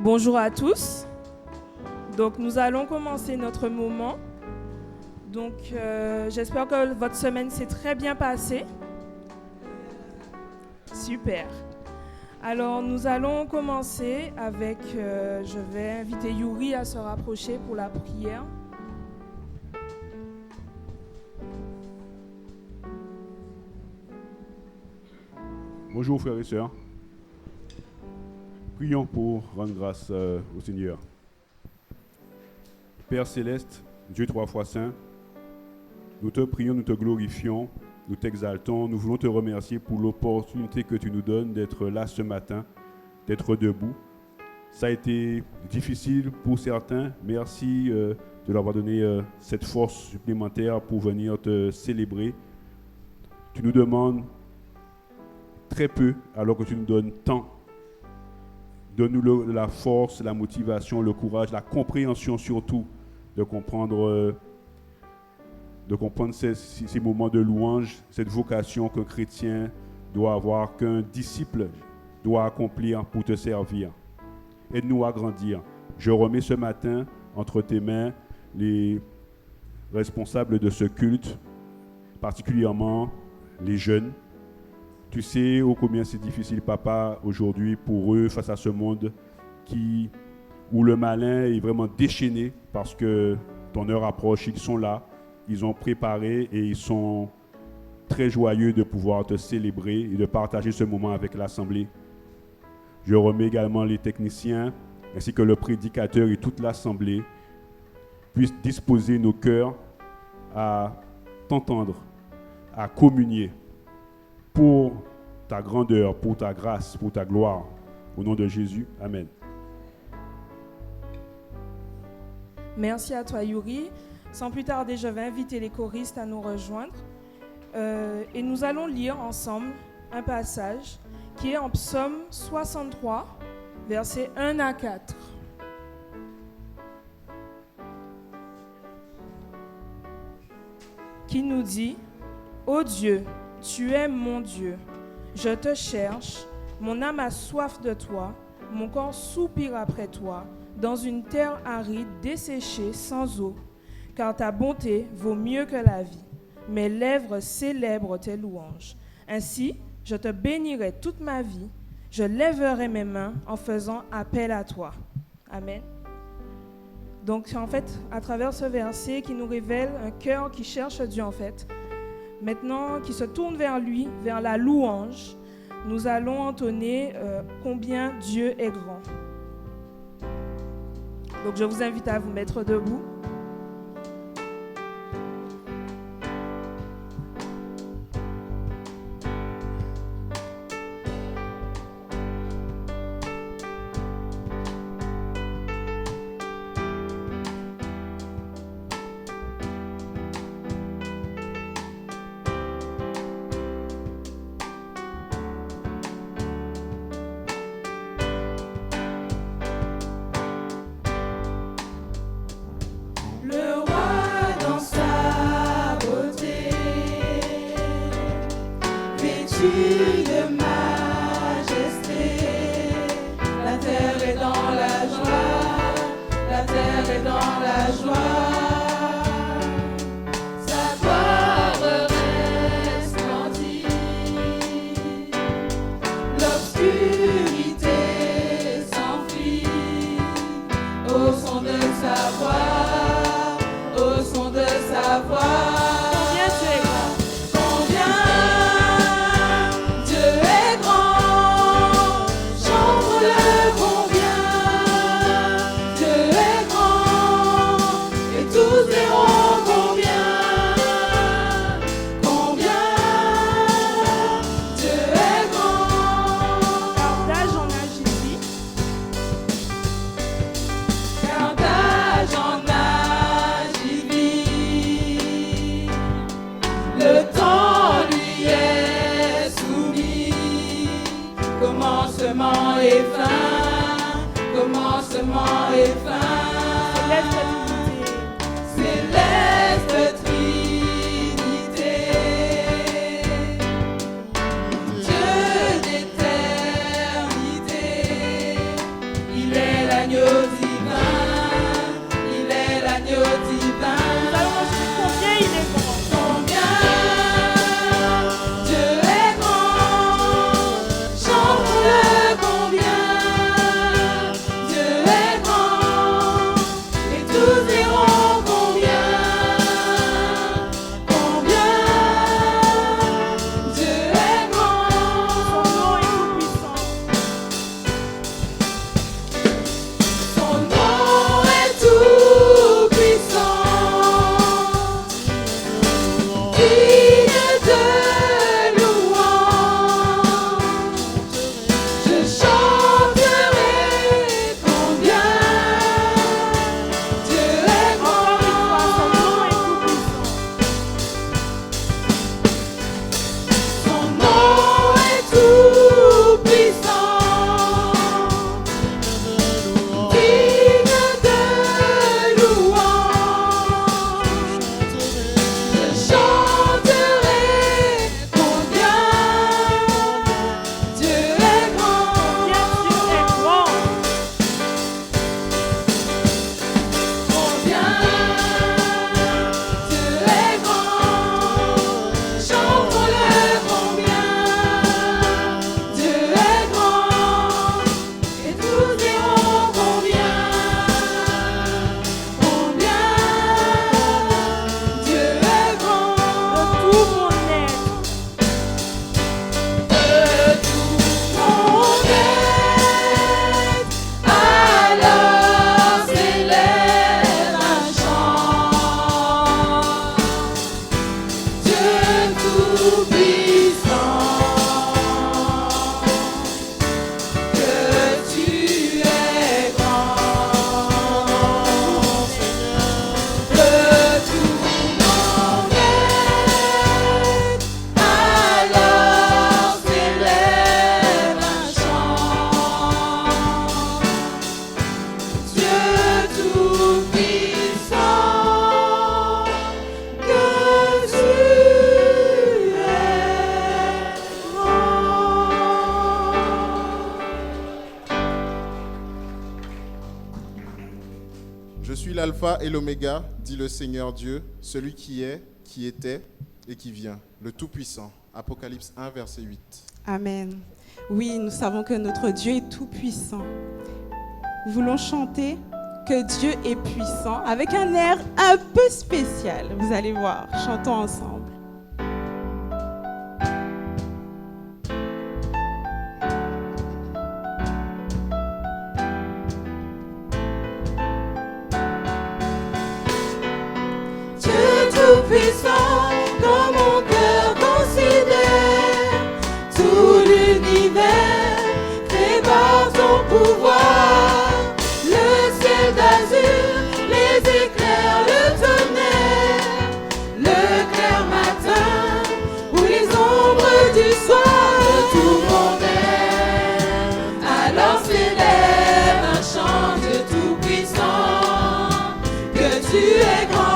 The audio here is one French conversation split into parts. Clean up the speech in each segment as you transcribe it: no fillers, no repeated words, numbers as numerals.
Bonjour à tous. Donc nous allons commencer notre moment. Donc j'espère que votre semaine s'est très bien passée. Super. Alors nous allons commencer avec, je vais inviter Yuri à se rapprocher pour la prière. Bonjour frères et sœurs. Prions pour rendre grâce au Seigneur. Père céleste, Dieu trois fois saint, nous te prions, nous te glorifions, nous t'exaltons, nous voulons te remercier pour l'opportunité que tu nous donnes d'être là ce matin, d'être debout. Ça a été difficile pour certains. Merci de leur avoir donné cette force supplémentaire pour venir te célébrer. Tu nous demandes très peu alors que tu nous donnes tant. Donne-nous la force, la motivation, le courage, la compréhension surtout de comprendre ces moments de louange, cette vocation qu'un chrétien doit avoir, qu'un disciple doit accomplir pour te servir. Aide-nous à grandir. Je remets ce matin entre tes mains les responsables de ce culte, particulièrement les jeunes. Tu sais combien c'est difficile, papa, aujourd'hui pour eux face à ce monde où le malin est vraiment déchaîné parce que ton heure approche. Ils sont là, ils ont préparé et ils sont très joyeux de pouvoir te célébrer et de partager ce moment avec l'Assemblée. Je remets également les techniciens ainsi que le prédicateur et toute l'Assemblée puissent disposer nos cœurs à t'entendre, à communier pour ta grandeur, pour ta grâce, pour ta gloire. Au nom de Jésus, Amen. Merci à toi, Yuri. Sans plus tarder, je vais inviter les choristes à nous rejoindre. Et nous allons lire ensemble un passage qui est en Psaume 63, versets 1 à 4. Qui nous dit : Ô Dieu, tu es mon Dieu. Je te cherche, mon âme a soif de toi, mon corps soupire après toi, dans une terre aride, desséchée, sans eau. Car ta bonté vaut mieux que la vie. Mes lèvres célèbrent tes louanges. Ainsi, je te bénirai toute ma vie. Je lèverai mes mains en faisant appel à toi. Amen. Donc, en fait, à travers ce verset qui nous révèle un cœur qui cherche Dieu, en fait, maintenant, qui se tourne vers lui, vers la louange, nous allons entonner combien Dieu est grand. Donc je vous invite à vous mettre debout. Il est la Je suis l'alpha et l'oméga, dit le Seigneur Dieu, celui qui est, qui était et qui vient, le Tout-Puissant. Apocalypse 1, verset 8. Amen. Oui, nous savons que notre Dieu est tout-puissant. Nous voulons chanter que Dieu est puissant avec un air un peu spécial. Vous allez voir, chantons ensemble. Dieu tout-puissant, dans mon cœur considère tout l'univers, fait par ton pouvoir, le ciel d'azur, les éclairs, le tonnerre, le clair matin, ou les ombres du soir, tout mon être. Alors s'élève un chant de tout-puissant, que tu es grand.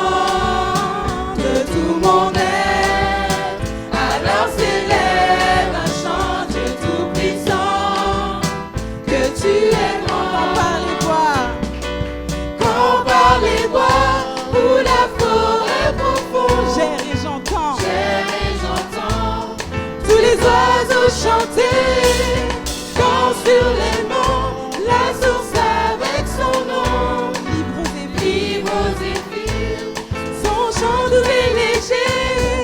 Mon être, alors s'élève un chant Dieu tout-puissant, que tu es grand. Compare les bois ou la forêt profonde. J'erre et j'entends tous les oiseaux chanter. Quand sur les monts, la source avec son nom, libre aux zéphyrs, son chant doux et léger.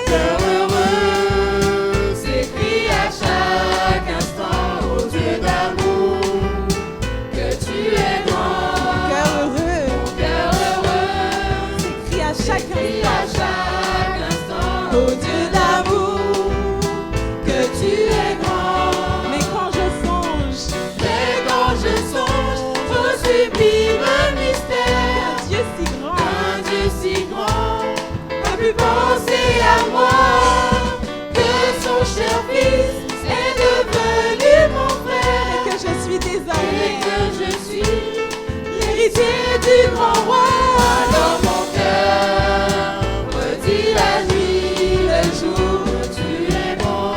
Cœur heureux s'écrie à chaque instant au Dieu d'amour, que tu es grand. cœur heureux, Mon cœur heureux s'écrie à chaque s'écrie à instant. chaque instant au Dieu d'amour, que tu es grand. Mais quand je songe au sublime mystère, un Dieu si grand, un Dieu si grand a pu penser à moi, que son cher fils est devenu mon frère, et que je suis et désormais que je suis l'héritier du grand roi. Alors mon cœur redit la nuit, le jour, tu es bon,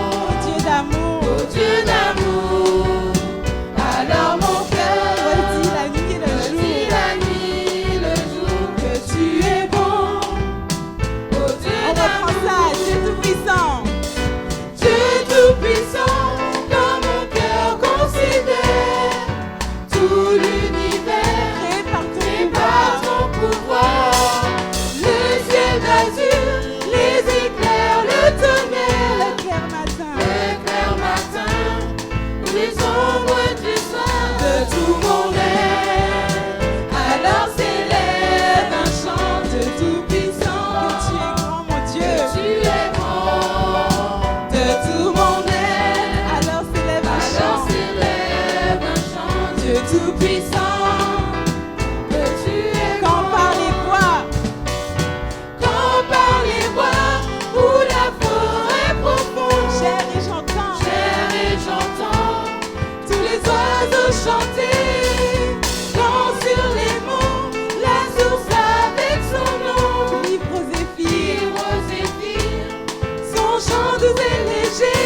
Dieu d'amour. ô Dieu d'amour. Alors mon cœur Redis la nuit et le redit jour. la nuit, le jour, que tu es bon, ô Dieu On reprend d'amour. ça, Dieu tout-puissant. Dieu tout-puissant, dans mon cœur considère tout l'univers, Créé par ton et par pouvoir, ton pouvoir, le ciel d'azur, les éclairs, le tonnerre, le clair matin, le clair matin, ou les ombres du soir, de tout mon être. Alors s'élève un chant de tout-puissant, que tu es grand, mon que Dieu. tu es grand, de tout mon être. Alors s'élève un Alors chant. s'élève un chant Dieu tout-puissant, que tu es Quand par les bois, quand par les bois ou la forêt profonde, j'erre et j'entends j'erre et j'entends tous les oiseaux chanter. Quand sur les monts, la source avec son nom, libre aux zéphyrs, libre aux zéphyrs, son chant doux et léger.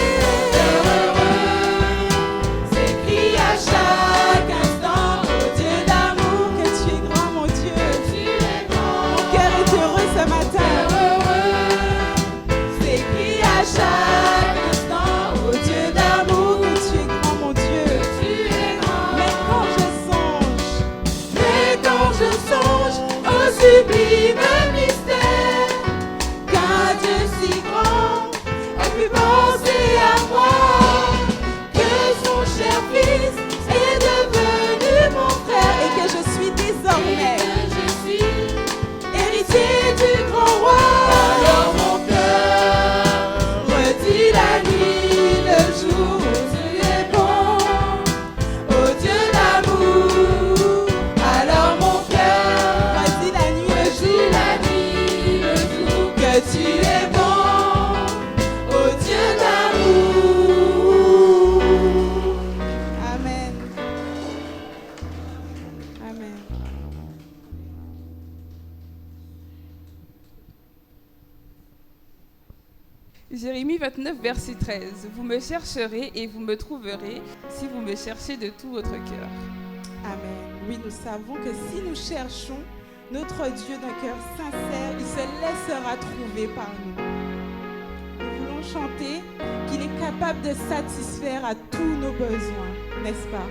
Heureux s'écrie à chaque instant au Dieu d'amour, que tu es grand, mon Dieu. que tu es grand. Mon cœur est heureux ce matin. Heureux s'écrie à chaque instant au Dieu d'amour, Que tu es grand, mon Dieu. que tu es grand. Mais quand je songe au sublime mystère, qu'un Dieu si grand a pu penser à moi, que son cher fils est devenu mon frère, et que je suis désormais et que je suis héritier du grand roi. Alors mon cœur redit la nuit, le jour, tu es bon, ô Dieu d'amour. Alors mon cœur Vas-y la nuit, le redit jour. la nuit, le jour, que tu es bon, ô Dieu d'amour. Amen. Amen. Jérémie 29, verset 13. Vous me chercherez et vous me trouverez si vous me cherchez de tout votre cœur. Amen. Oui, nous savons que si nous cherchons Notre Dieu d'un cœur sincère, il se laissera trouver par nous. Nous voulons chanter qu'il est capable de satisfaire à tous nos besoins, n'est-ce pas?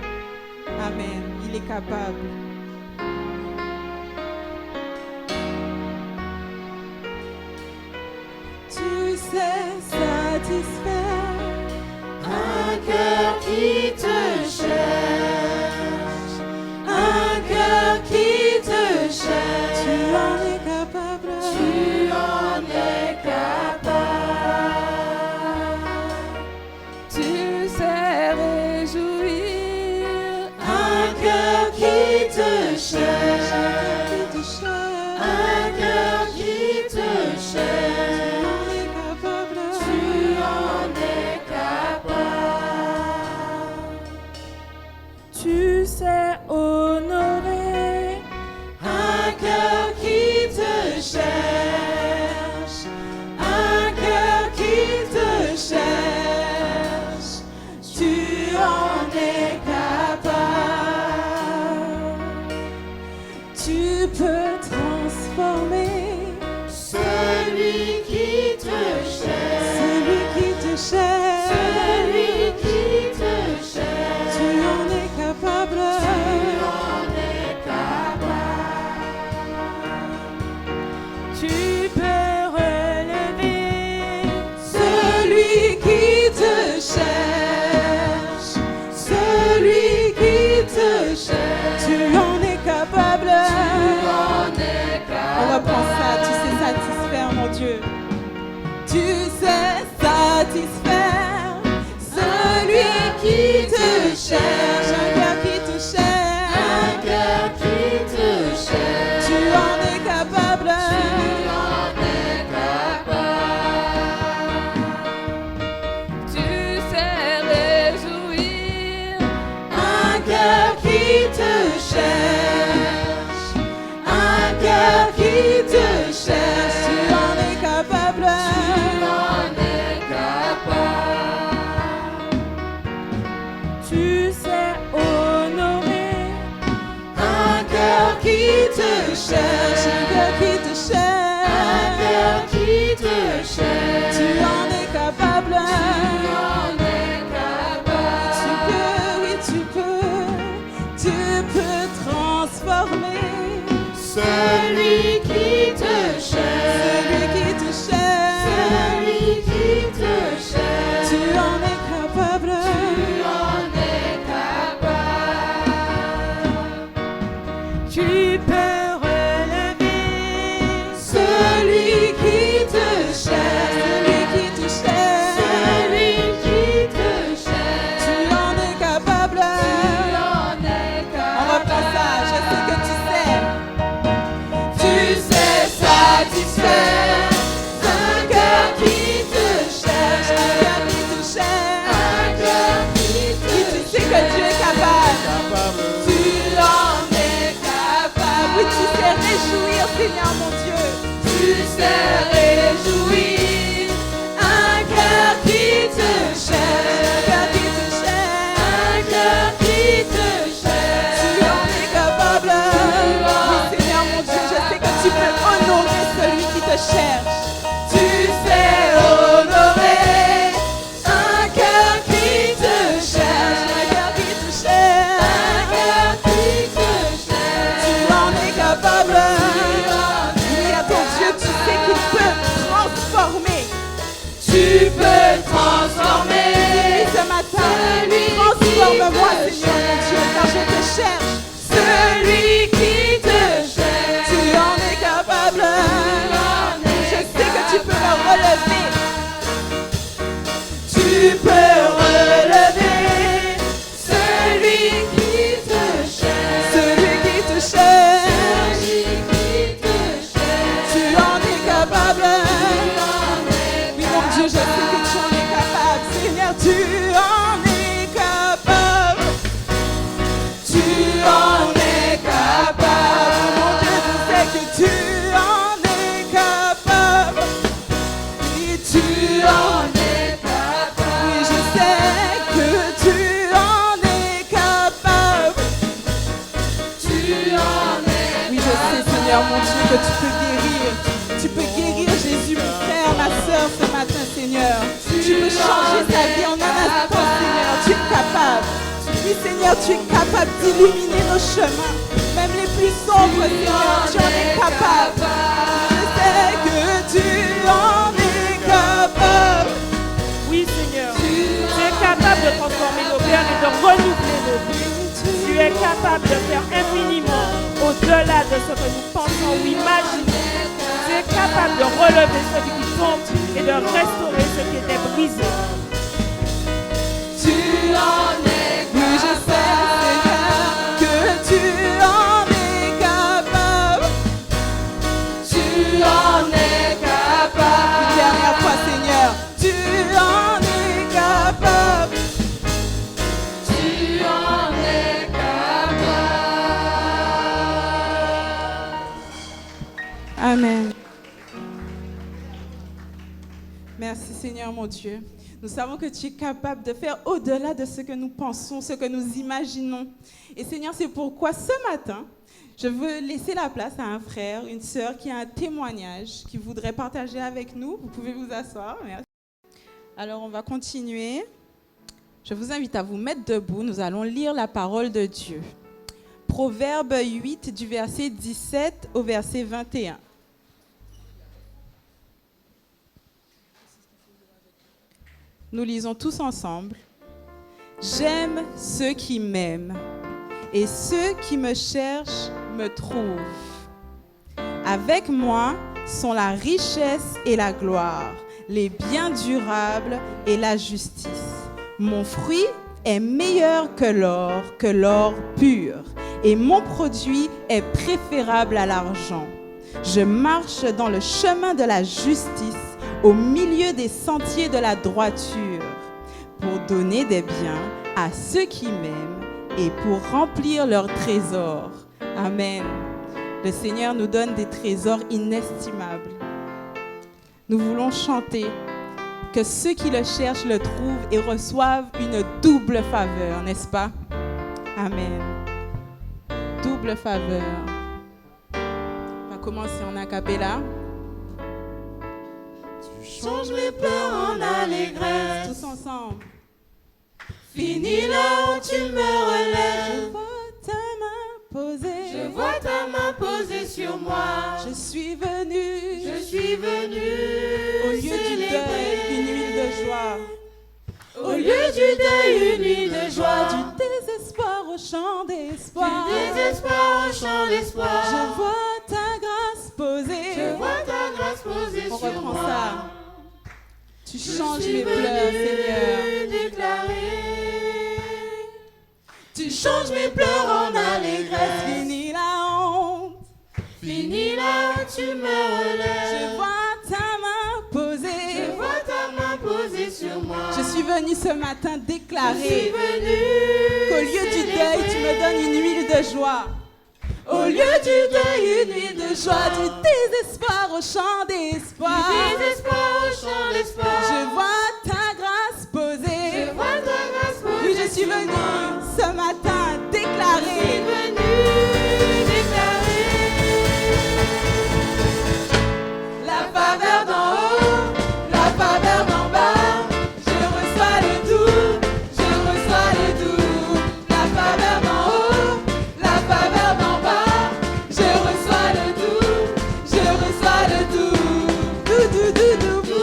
Amen. Il est capable. Tu sais satisfaire Un cœur qui te cherche, un cœur qui te cherche. Tu en es capable. Tu en es capable. Tu sais réjouir Un cœur qui te cherche, Qui te cherche. un cœur qui te cherche. Tu en es capable. Tu sais honorer Un cœur qui te cherche, un cœur qui te cherche, tu en es capable. Tu peux transformer Celui qui te cherche, celui qui te cherche. celui qui te cherche, Tu en es capable. tu en es capable. Tu peux relever Celui qui te cherche, celui qui te cherche, Tu en es capable. tu en es capable. On reprend ça. Tu sais satisfaire, mon Dieu. Tu sais satisfaire Celui qui te cherche, un cœur qui te un cherche. cœur qui te cherche, Tu en es capable. tu en es capable. Tu sais réjouir Un cœur qui te cherche, un cœur qui te cherche, Tu en es capable. tu en es capable. Tu sais honorer Un cœur qui te cherche, Un cœur qui te un cherche. cœur qui te cherche, Tu en es capable. tu en es capable. Tu peux, oui, tu peux transformer Celui qui te cherche, celui qui te cherche. celui qui te cherche, Tu en es capable. tu en es capable. Tu peux relever Celui qui te cherche, Celui qui te cherche. celui qui te cherche, Tu en es capable. tu en es capable. On reprend ça. Je sais que tu sais. Tu sais satisfaire un cœur qui te cherche, Un cœur qui te cherche. un cœur qui Oui, te tu sais que Dieu est capable. tu en es capable. Oui, tu sais réjouir, Seigneur mon Dieu. Tu sais réjouir un cœur qui te Un cherche, cœur qui te cherche. un cœur qui te cherche. Tu en es capable. Oui, Seigneur mon Dieu, je sais que tu peux honorer celui qui te cherche. Tu sais honorer un cœur qui te cherche, Un cœur qui te cherche. un cœur qui te cherche. Tu en es capable. Oui, à ton Dieu, tu sais qu'il peut transformer. Tu peux transformer Et ce matin, celui transforme-moi, qui te Seigneur mon Dieu, car je te cherche. celui qui te cherche. Tu en es capable. Je sais que tu peux me relever. Tu peux relever celui qui te cherche, Celui qui te cherche. celui qui te cherche. Tu en es capable. Tu en es Oui, mon Dieu, je sais que tu en es capable. Seigneur, tu en es capable. Tu en es capable. Mon Dieu, je sais que tu en es capable. Oui, tu en es capable. Oui, je sais que tu en es capable. Tu en es Oui, je sais, Seigneur Seigneur mon Dieu, que tu peux guérir. Tu peux guérir Jésus, mon frère, ma soeur, ce matin, Seigneur. Tu peux changer sa vie en un instant, Seigneur. Tu es capable. Oui, Seigneur, tu es capable d'illuminer nos chemins, même les plus sombres, Seigneur. Tu en es capable. Je sais que tu en es capable. Oui, Seigneur. Tu es capable de transformer nos cœurs et de renouveler nos vies. Tu es capable de faire infiniment au-delà de ce que nous pensons ou imaginons. Tu es capable de relever celui qui tombe et de restaurer ce qui était brisé. Tu en es capable. Oui, je sais, Seigneur, que tu en es capable. Tu en es capable. Une dernière fois, Seigneur, tu en es capable. Tu en es capable. Amen. Merci Seigneur mon Dieu. Nous savons que tu es capable de faire au-delà de ce que nous pensons, ce que nous imaginons. Et Seigneur, c'est pourquoi ce matin, je veux laisser la place à un frère, une sœur qui a un témoignage, qui voudrait partager avec nous. Vous pouvez vous asseoir. Merci. Alors, on va continuer. Je vous invite à vous mettre debout. Nous allons lire la parole de Dieu. Proverbe 8, du verset 17 au verset 21. Nous lisons tous ensemble. J'aime ceux qui m'aiment, et ceux qui me cherchent me trouvent. Avec moi sont la richesse et la gloire, les biens durables et la justice. Mon fruit est meilleur que l'or pur, et mon produit est préférable à l'argent. Je marche dans le chemin de la justice, au milieu des sentiers de la droiture, pour donner des biens à ceux qui m'aiment et pour remplir leurs trésors. Amen. Le Seigneur nous donne des trésors inestimables. Nous voulons chanter que ceux qui le cherchent le trouvent et reçoivent une double faveur, n'est-ce pas? Amen. Double faveur. On va commencer en a cappella. Change mes pleurs en allégresse. Tous ensemble. Finis là où tu me relèves. Je vois ta main posée. Je vois ta main posée sur moi. Je suis venue. Je suis venue Au lieu du deuil, une huile de joie. Au lieu du deuil, une huile de joie. Du désespoir au chant d'espoir. Du désespoir au chant d'espoir. Je vois ta grâce posée. Je vois ta grâce posée On sur reprend moi. ça. Tu changes mes pleurs, Seigneur. Tu changes mes pleurs en allégresse. Finis la honte. Finis là où tu me relèves. Je vois ta main posée. Je vois ta main posée sur moi. Je suis venue ce matin Je suis déclarer venue qu'au lieu du deuil, tu me donnes une huile de joie. Au lieu du deuil, Une huile de joie, du désespoir au chant d'espoir. Du désespoir au chant d'espoir. Je vois ta grâce Je posée. vois ta grâce posée. Oui, je suis sur venue moi. ce matin Je suis déclarer venue déclarer la faveur d'en haut, la faveur d'en bas. Je reçois le doux, je reçois le doux. La faveur d'en haut, la faveur d'en bas. Je reçois le doux, je reçois le doux. dou dou dou dou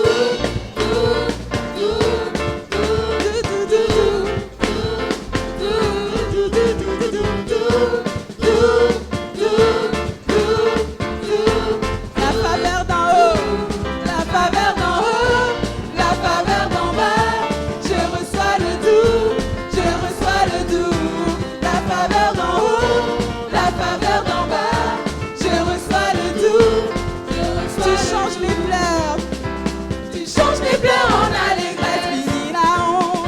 la faveur d'en haut, La faveur d'en haut, la faveur d'en bas. Je reçois le doux, je reçois le doux. La faveur d'en haut, la faveur d'en bas. Je reçois le doux, je reçois tu le changes mes pleurs, Tu changes mes pleurs en allégresse. finis la honte.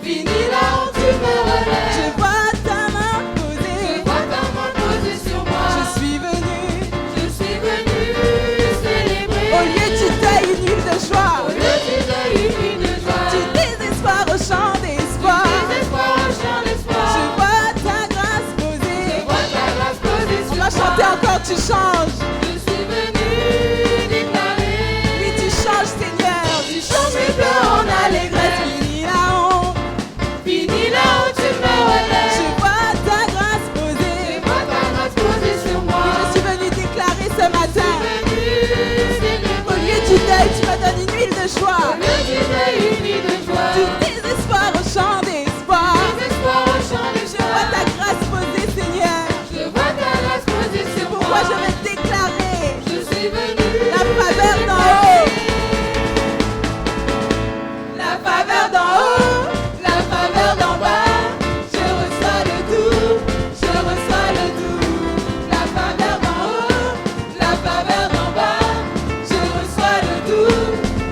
Fini là où tu me relèves. Je vois ta main Je posée. vois ta main posée sur moi. Je suis venue Je suis venue célébrer. au lieu du deuil, une huile de joie. Au lieu du deuil, une huile de joie. Du désespoir au chant d'espoir. Désespoir au chant d'espoir. Je vois ta grâce Je posée. vois ta grâce posée On sur va moi. chanter encore, tu changes. joie, Au lieu d'une réunie de joie, du désespoir au chant d'espoir. désespoir au chant de Je vois ta grâce posée, Seigneur. Je vois ta grâce posée C'est sur pourquoi moi. je vais déclarer Je suis venu. la faveur d'en haut. La faveur d'en haut, la faveur d'en bas. Je reçois le tout, je reçois le tout. La faveur d'en haut, la faveur d'en bas. Je reçois le tout,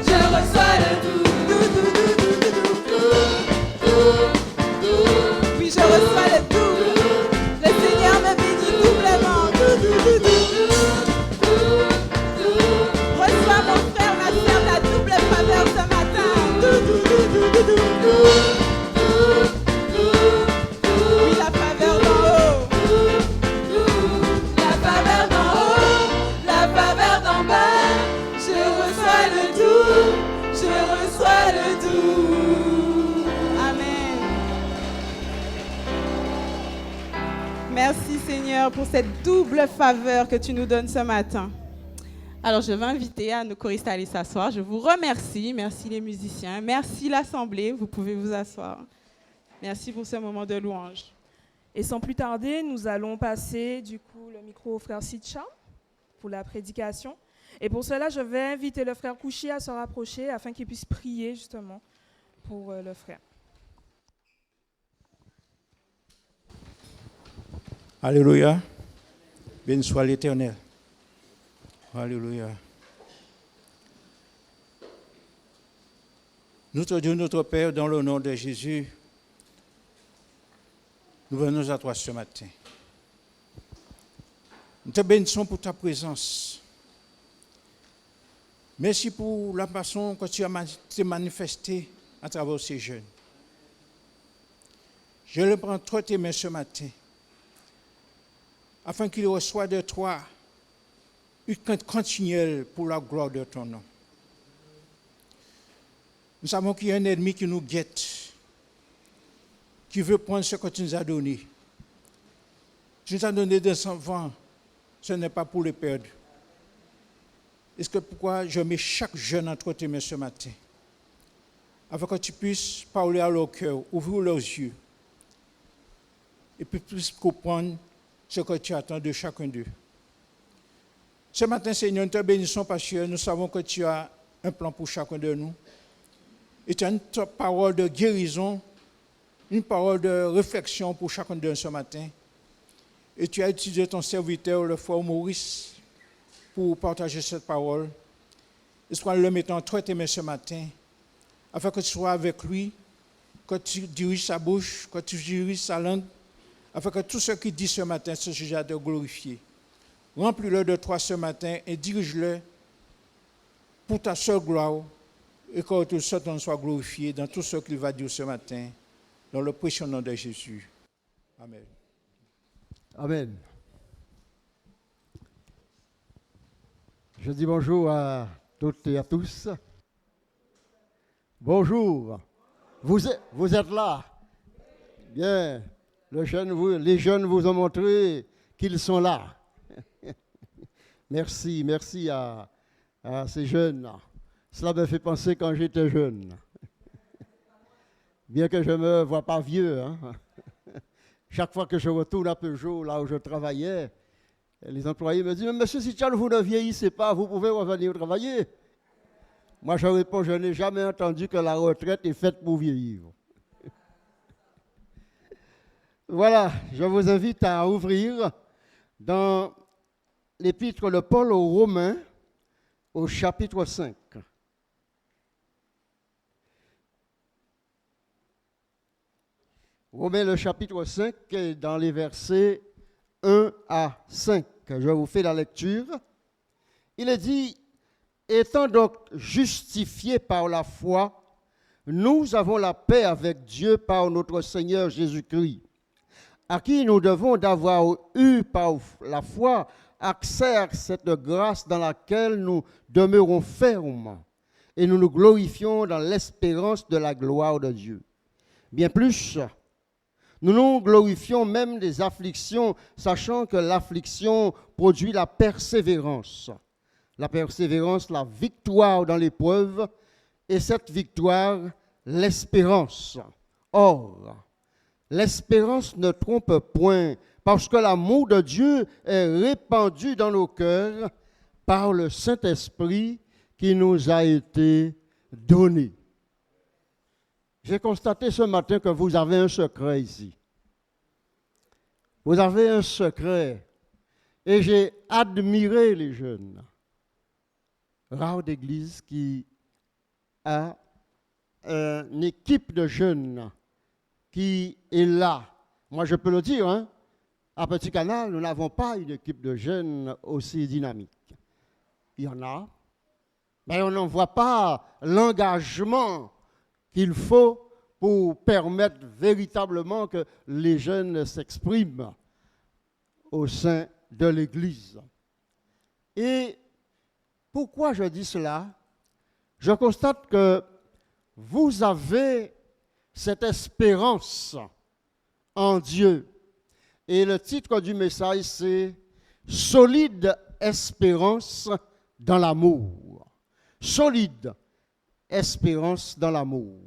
je reçois le tout. Oui, je reçois le tout. Le Seigneur me bénit doublement. Reçois mon frère, ma soeur, la double faveur ce matin. Oui, la faveur d'en haut. La faveur d'en haut, la faveur d'en bas. Je reçois le tout, je reçois le tout. Amen. Merci Seigneur pour cette double faveur que tu nous donnes ce matin. Alors je vais inviter à nos choristes à aller s'asseoir. Je vous remercie. Merci les musiciens. Merci l'Assemblée. Vous pouvez vous asseoir. Merci pour ce moment de louange. Et sans plus tarder, nous allons passer du coup le micro au frère Sitcha pour la prédication. Et pour cela, je vais inviter le frère Kouchi à se rapprocher afin qu'il puisse prier justement pour le frère. Alléluia. Béni soit l'Éternel. Alléluia. Notre Dieu, notre Père, dans le nom de Jésus, nous venons à toi ce matin. Nous te bénissons pour ta présence. Merci pour la façon que tu as manifesté à travers ces jeunes. Je le prends entre tes mains ce matin, afin qu'ils reçoivent de toi une crainte continuelle pour la gloire de ton nom. Nous savons qu'il y a un ennemi qui nous guette, qui veut prendre ce que tu nous as donné. Tu nous as donné des enfants, ce n'est pas pour les perdre. Est-ce que pourquoi je mets chaque jeune entre tes mains ce matin, afin que tu puisses parler à leur cœur, ouvrir leurs yeux, et puis puissent comprendre ce que tu attends de chacun d'eux. Ce matin, Seigneur, nous te bénissons parce que nous savons que tu as un plan pour chacun de nous. Et tu as une parole de guérison, une parole de réflexion pour chacun de nous ce matin. Et tu as utilisé ton serviteur, le frère Maurice, pour partager cette parole. Et soit le mettant entre tes mains ce matin, afin que tu sois avec lui, que tu diriges sa bouche, que tu diriges sa langue, afin que tout ce qu'il dit ce matin se juge à te glorifier. Remplis-le de toi ce matin et dirige-le pour ta seule gloire et que tout ce ton soit glorifié dans tout ce qu'il va dire ce matin, dans le précieux nom de Jésus. Amen. Amen. Je dis bonjour à toutes et à tous. Bonjour. Vous êtes là. Bien. Les jeunes vous ont montré qu'ils sont là. Merci à ces jeunes. Cela me fait penser quand j'étais jeune. Bien que je ne me vois pas vieux. Hein. Chaque fois que je retourne à Peugeot, là où je travaillais, les employés me disent « Monsieur Sitchal, vous ne vieillissez pas, vous pouvez revenir travailler. » Moi, je réponds « Je n'ai jamais entendu que la retraite est faite pour vieillir. » Voilà, je vous invite à ouvrir dans l'épître de Paul aux Romains, au chapitre 5. Romains, le chapitre 5, dans les versets 1 à 5. Je vous fais la lecture. Il est dit, étant donc justifiés par la foi, nous avons la paix avec Dieu par notre Seigneur Jésus-Christ, à qui nous devons d'avoir eu par la foi accès à cette grâce dans laquelle nous demeurons fermes et nous nous glorifions dans l'espérance de la gloire de Dieu. Bien plus, nous nous glorifions même des afflictions, sachant que l'affliction produit la persévérance. La persévérance, la victoire dans l'épreuve, et cette victoire, l'espérance. Or, l'espérance ne trompe point, parce que l'amour de Dieu est répandu dans nos cœurs par le Saint-Esprit qui nous a été donné. J'ai constaté ce matin que vous avez un secret ici. Vous avez un secret. Et j'ai admiré les jeunes. Rare d'église qui a une équipe de jeunes qui est là. Moi, je peux le dire, hein, à Petit Canal, nous n'avons pas une équipe de jeunes aussi dynamique. Il y en a, mais on n'en voit pas l'engagement qu'il faut pour permettre véritablement que les jeunes s'expriment au sein de l'Église. Et pourquoi je dis cela? Je constate que vous avez cette espérance en Dieu. Et le titre du message, c'est « Solide espérance dans l'amour ». Solide espérance dans l'amour.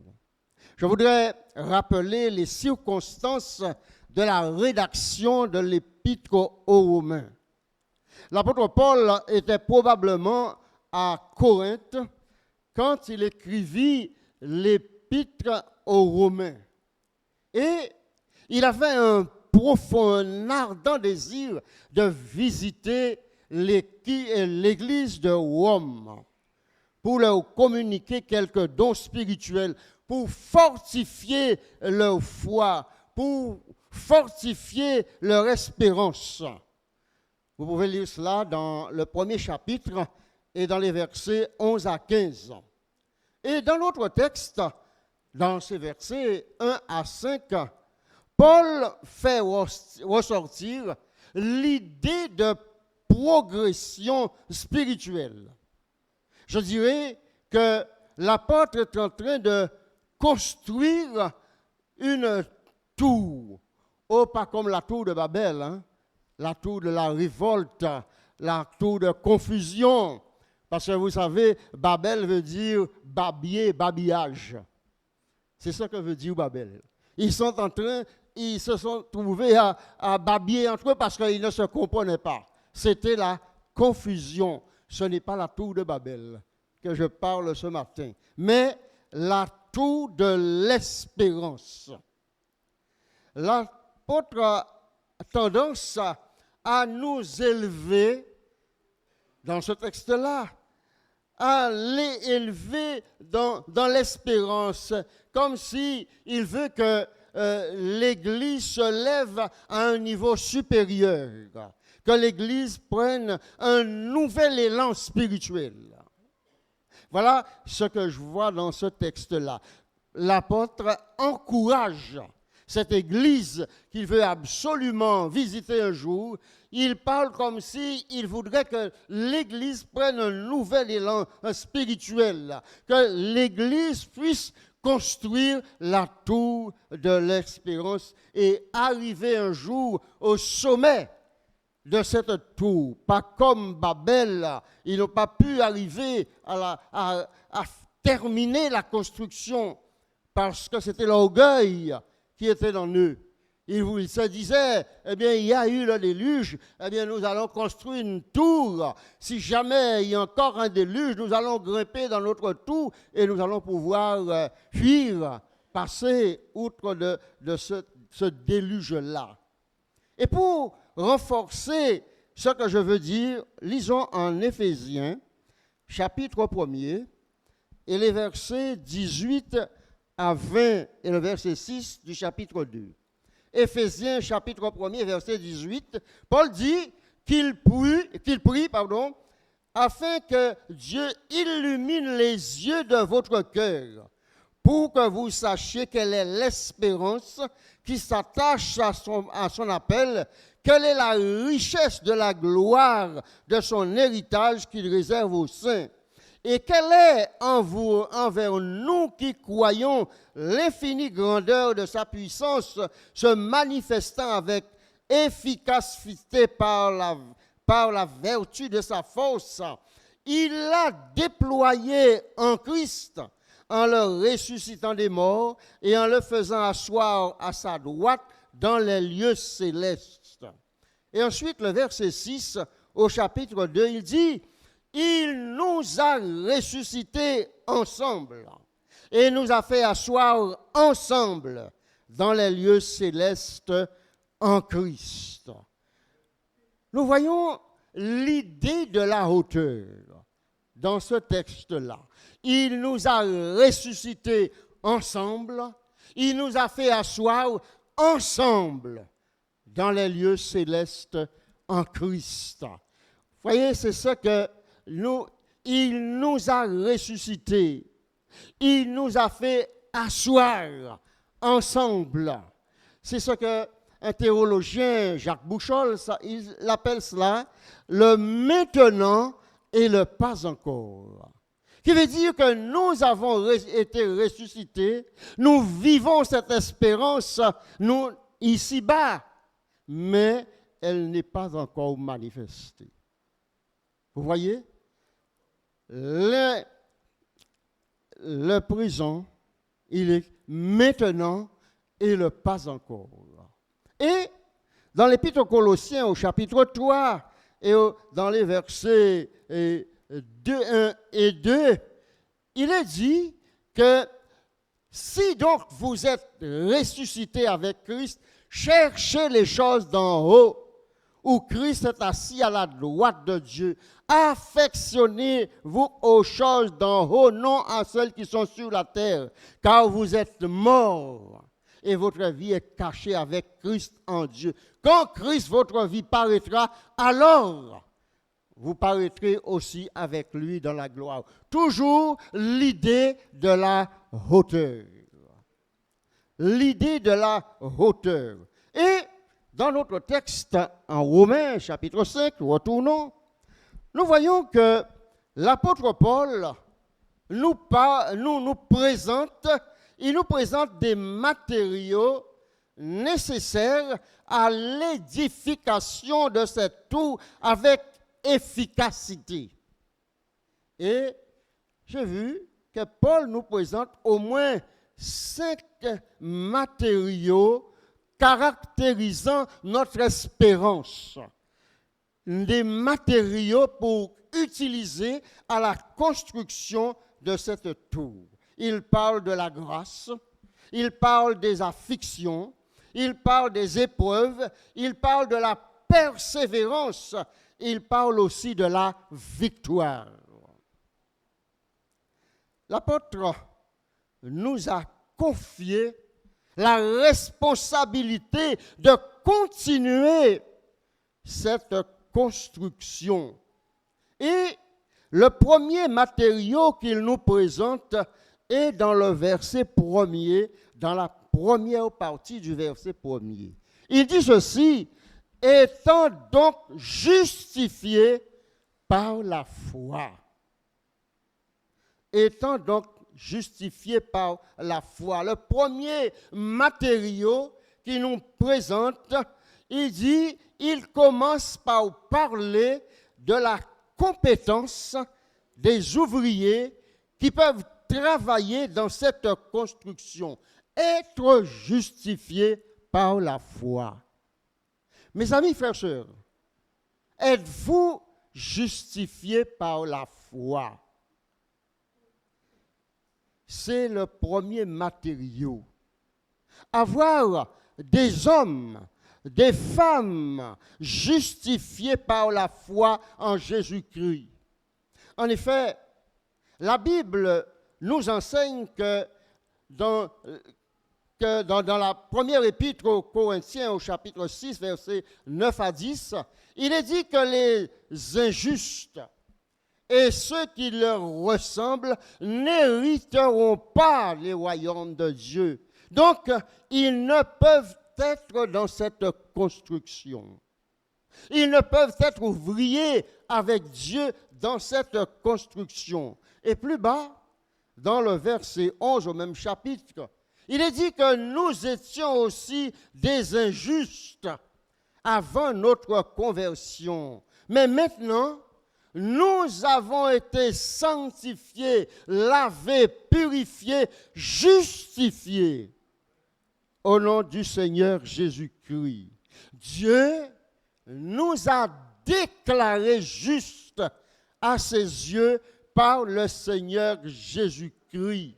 Je voudrais rappeler les circonstances de la rédaction de l'Épître aux Romains. L'apôtre Paul était probablement à Corinthe quand il écrivit l'Épître aux Romains. Et il avait un profond, un ardent désir de visiter l'église de Rome pour leur communiquer quelques dons spirituels, pour fortifier leur foi, pour fortifier leur espérance. Vous pouvez lire cela dans le premier chapitre et dans les versets 11 à 15. Et dans l'autre texte, dans ces versets 1 à 5, Paul fait ressortir l'idée de progression spirituelle. Je dirais que l'apôtre est en train de construire une tour. Oh, pas comme la tour de Babel, hein? La tour de la révolte, la tour de confusion. Parce que vous savez, Babel veut dire babier, babillage. C'est ça que veut dire Babel. Ils se sont trouvés à babiller entre eux parce qu'ils ne se comprenaient pas. C'était la confusion. Ce n'est pas la tour de Babel que je parle ce matin, mais la tour de l'espérance. L'apôtre a tendance à nous élever, dans ce texte-là, à les élever dans l'espérance, comme s'il veut que l'Église se lève à un niveau supérieur, que l'Église prenne un nouvel élan spirituel. Voilà ce que je vois dans ce texte-là. L'apôtre encourage cette Église qu'il veut absolument visiter un jour. Il parle comme s'il voudrait que l'Église prenne un nouvel élan spirituel, que l'Église puisse construire la tour de l'espérance et arriver un jour au sommet de cette tour. Pas comme Babel, ils n'ont pas pu arriver à terminer la construction parce que c'était l'orgueil qui était dans eux. Ils se disaient, eh bien, il y a eu le déluge, eh bien, nous allons construire une tour. Si jamais il y a encore un déluge, nous allons grimper dans notre tour et nous allons pouvoir fuir, passer outre de ce déluge-là. Et pour renforcer ce que je veux dire, lisons en Éphésiens, chapitre 1er, et les versets 18 à 20 et le verset 6 du chapitre 2. Éphésiens, chapitre 1er, verset 18, Paul dit qu'il prie, afin que Dieu illumine les yeux de votre cœur, pour que vous sachiez quelle est l'espérance qui s'attache à son appel, quelle est la richesse de la gloire de son héritage qu'il réserve aux saints, et quelle est envers nous qui croyons l'infinie grandeur de sa puissance se manifestant avec efficacité par la vertu de sa force. Il a déployé en Christ en le ressuscitant des morts et en le faisant asseoir à sa droite dans les lieux célestes. Et ensuite, le verset 6 au chapitre 2, il dit, « Il nous a ressuscités ensemble et nous a fait asseoir ensemble dans les lieux célestes en Christ. » Nous voyons l'idée de la hauteur dans ce texte-là. Il nous a ressuscités ensemble, il nous a fait asseoir ensemble dans les lieux célestes en Christ. Vous voyez, c'est ce que il nous a ressuscités, il nous a fait asseoir ensemble. C'est ce que un théologien, Jacques Bouchol, il appelle cela le maintenant et le pas encore. Qui veut dire que nous avons été ressuscités, nous vivons cette espérance, nous, ici-bas, mais elle n'est pas encore manifestée. Vous voyez? Le présent, il est maintenant et le pas encore. Et dans l'Épître aux Colossiens, au chapitre 3, et dans les versets 1 et 2, il est dit que si donc vous êtes ressuscités avec Christ, cherchez les choses d'en haut, où Christ est assis à la droite de Dieu. Affectionnez-vous aux choses d'en haut, non à celles qui sont sur la terre, car vous êtes morts. Et votre vie est cachée avec Christ en Dieu. Quand Christ, votre vie, paraîtra, alors vous paraîtrez aussi avec lui dans la gloire. Toujours l'idée de la hauteur. L'idée de la hauteur. Et dans notre texte en Romains, chapitre 5, retournons, nous voyons que l'apôtre Paul nous présente des matériaux nécessaires à l'édification de cette tour avec efficacité. Et j'ai vu que Paul nous présente au moins 5 matériaux caractérisant notre espérance. Des matériaux pour utiliser à la construction de cette tour. Il parle de la grâce, il parle des afflictions, il parle des épreuves, il parle de la persévérance, il parle aussi de la victoire. L'apôtre nous a confié la responsabilité de continuer cette construction. Et le premier matériau qu'il nous présente est dans le verset 1er, dans la première partie du verset 1er. Il dit ceci, « Étant donc justifiés par la foi. » Étant donc justifiés par la foi. Le premier matériau qu'il nous présente, il dit, il commence par parler de la compétence des ouvriers qui peuvent travailler dans cette construction, être justifiés par la foi. Mes amis, frères, sœurs, êtes-vous justifiés par la foi? C'est le premier matériau. Avoir des hommes, des femmes justifiés par la foi en Jésus-Christ. En effet, la Bible nous enseigne que dans la première épître aux Corinthiens, au chapitre 6, versets 9 à 10, il est dit que les injustes et ceux qui leur ressemblent n'hériteront pas les royaumes de Dieu. Donc, ils ne peuvent être dans cette construction. Ils ne peuvent être ouvriers avec Dieu dans cette construction. Et plus bas, dans le verset 11 au même chapitre, il est dit que nous étions aussi des injustes avant notre conversion. Mais maintenant, nous avons été sanctifiés, lavés, purifiés, justifiés au nom du Seigneur Jésus-Christ. Dieu nous a déclarés justes à ses yeux par le Seigneur Jésus-Christ.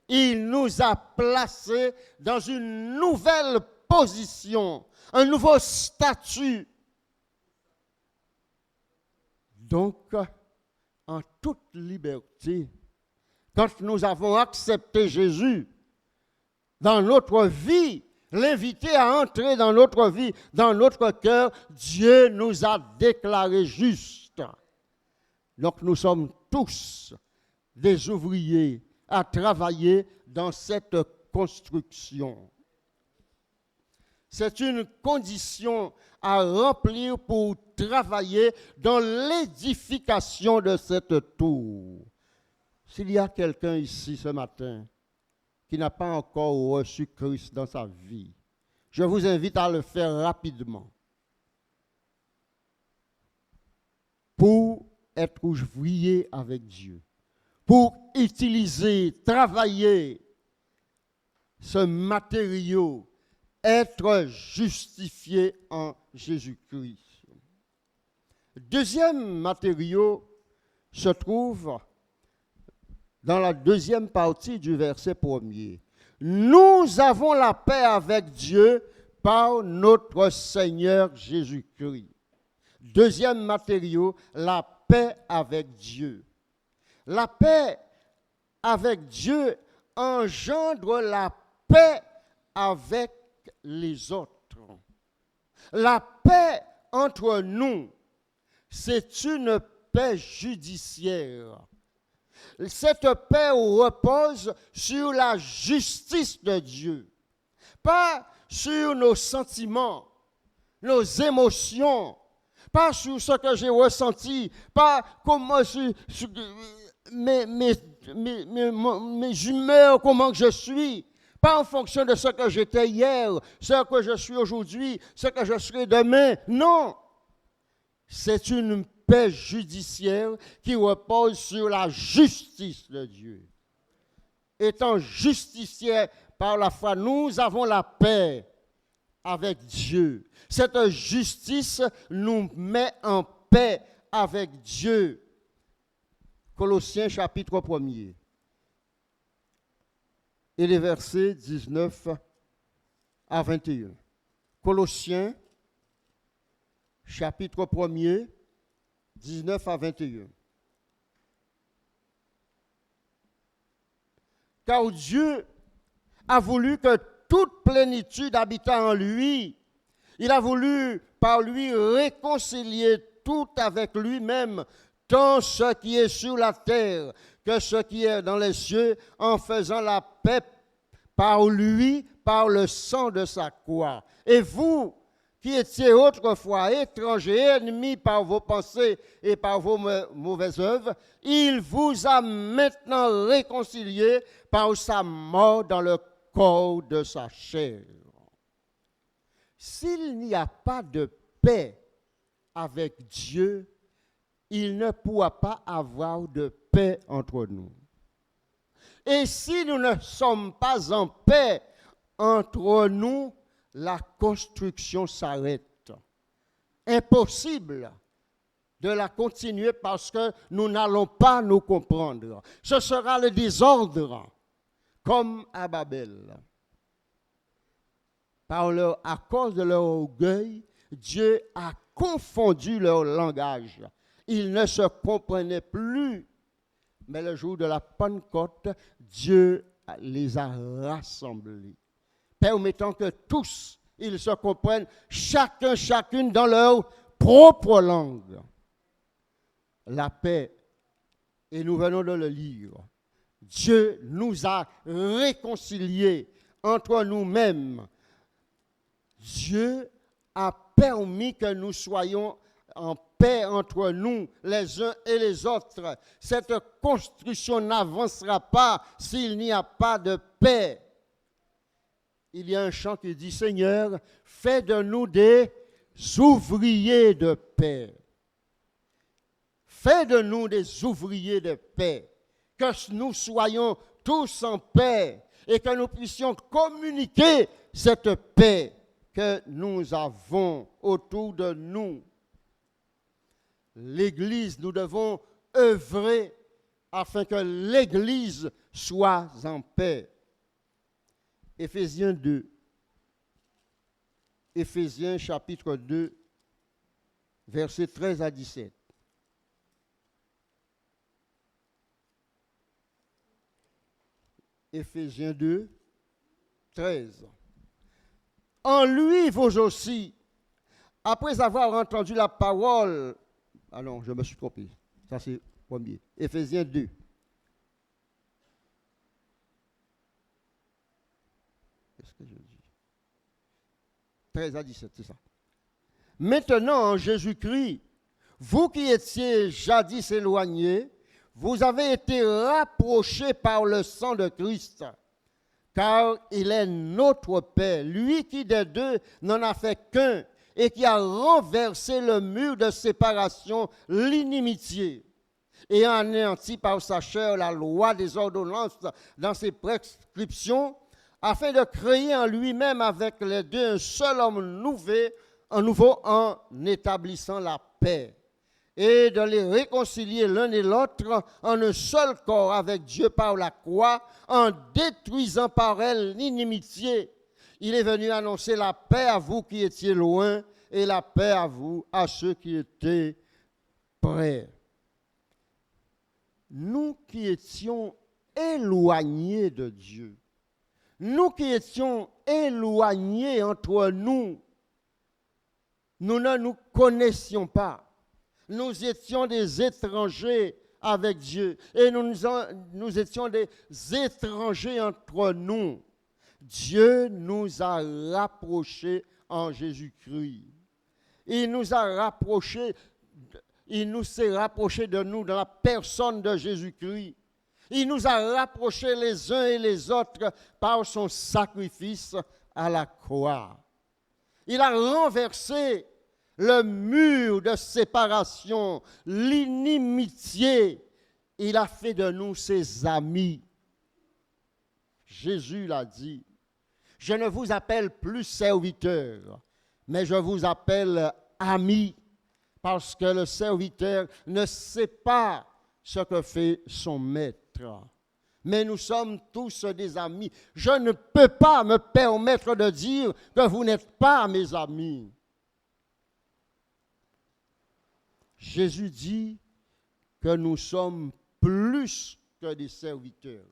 Il nous a placés dans une nouvelle position, un nouveau statut. Donc, en toute liberté, quand nous avons accepté Jésus dans notre vie, l'invité à entrer dans notre vie, dans notre cœur, Dieu nous a déclarés justes. Donc, nous sommes tous des ouvriers à travailler dans cette construction. C'est une condition à remplir pour travailler dans l'édification de cette tour. S'il y a quelqu'un ici ce matin qui n'a pas encore reçu Christ dans sa vie, je vous invite à le faire rapidement pour être ouvrier avec Dieu, pour utiliser, travailler ce matériau, être justifié en Jésus-Christ. Deuxième matériau se trouve dans la deuxième partie du verset 1er. Nous avons la paix avec Dieu par notre Seigneur Jésus-Christ. Deuxième matériau, la paix avec Dieu. La paix avec Dieu engendre la paix avec les autres. La paix entre nous, c'est une paix judiciaire. Cette paix repose sur la justice de Dieu, pas sur nos sentiments, nos émotions, pas sur ce que j'ai ressenti, pas comment mes humeurs, comment je suis, pas en fonction de ce que j'étais hier, ce que je suis aujourd'hui, ce que je serai demain. Non, c'est une paix judiciaire qui repose sur la justice de Dieu. Étant justifiés par la foi, nous avons la paix avec Dieu. Cette justice nous met en paix avec Dieu. Colossiens chapitre 1er. Et les versets 19 à 21. Colossiens chapitre 1er, 19 à 21. Car Dieu a voulu que toute plénitude habitât en lui. Il a voulu par lui réconcilier tout avec lui-même, tant ce qui est sur la terre que ce qui est dans les cieux, en faisant la paix par lui, par le sang de sa croix. Et vous, qui étiez autrefois étrangers, ennemis par vos pensées et par vos mauvaises œuvres, il vous a maintenant réconciliés par sa mort dans le corps de sa chair. S'il n'y a pas de paix avec Dieu, il ne pourra pas avoir de paix entre nous. Et si nous ne sommes pas en paix entre nous, la construction s'arrête. Impossible de la continuer parce que nous n'allons pas nous comprendre. Ce sera le désordre, comme à Babel. À cause de leur orgueil, Dieu a confondu leur langage. Ils ne se comprenaient plus. Mais le jour de la Pentecôte, Dieu les a rassemblés, permettant que tous, ils se comprennent, chacune dans leur propre langue. La paix, et nous venons de le lire, Dieu nous a réconciliés entre nous-mêmes. Dieu a permis que nous soyons en paix entre nous, les uns et les autres. Cette construction n'avancera pas s'il n'y a pas de paix. Il y a un chant qui dit, Seigneur, fais de nous des ouvriers de paix. fais de nous des ouvriers de paix, que nous soyons tous en paix et que nous puissions communiquer cette paix que nous avons autour de nous. L'Église, nous devons œuvrer afin que l'Église soit en paix. Éphésiens 2. Éphésiens chapitre 2, versets 13 à 17. Éphésiens 2, 13. En lui, vous aussi, après avoir entendu la parole... Ah non, je me suis trompé. Ça, c'est premier. Éphésiens 2. Qu'est-ce que je dis? 13 à 17, c'est ça. Maintenant, en Jésus-Christ, vous qui étiez jadis éloignés, vous avez été rapprochés par le sang de Christ, car il est notre paix, lui qui des deux n'en a fait qu'un, et qui a renversé le mur de séparation, l'inimitié, et a anéanti par sa chair la loi des ordonnances dans ses prescriptions, afin de créer en lui-même avec les deux un seul homme nouveau en établissant la paix, et de les réconcilier l'un et l'autre en un seul corps avec Dieu par la croix, en détruisant par elle l'inimitié. Il est venu annoncer la paix à vous qui étiez loin et la paix à vous, à ceux qui étaient près. Nous qui étions éloignés de Dieu, nous qui étions éloignés entre nous, nous ne nous connaissions pas. Nous étions des étrangers avec Dieu et nous étions des étrangers entre nous. Dieu nous a rapprochés en Jésus-Christ. Il nous s'est rapproché de nous dans la personne de Jésus-Christ. Il nous a rapprochés les uns et les autres par son sacrifice à la croix. Il a renversé le mur de séparation, l'inimitié. Il a fait de nous ses amis. Jésus l'a dit, je ne vous appelle plus serviteur, mais je vous appelle ami, parce que le serviteur ne sait pas ce que fait son maître. Mais nous sommes tous des amis. Je ne peux pas me permettre de dire que vous n'êtes pas mes amis. Jésus dit que nous sommes plus que des serviteurs,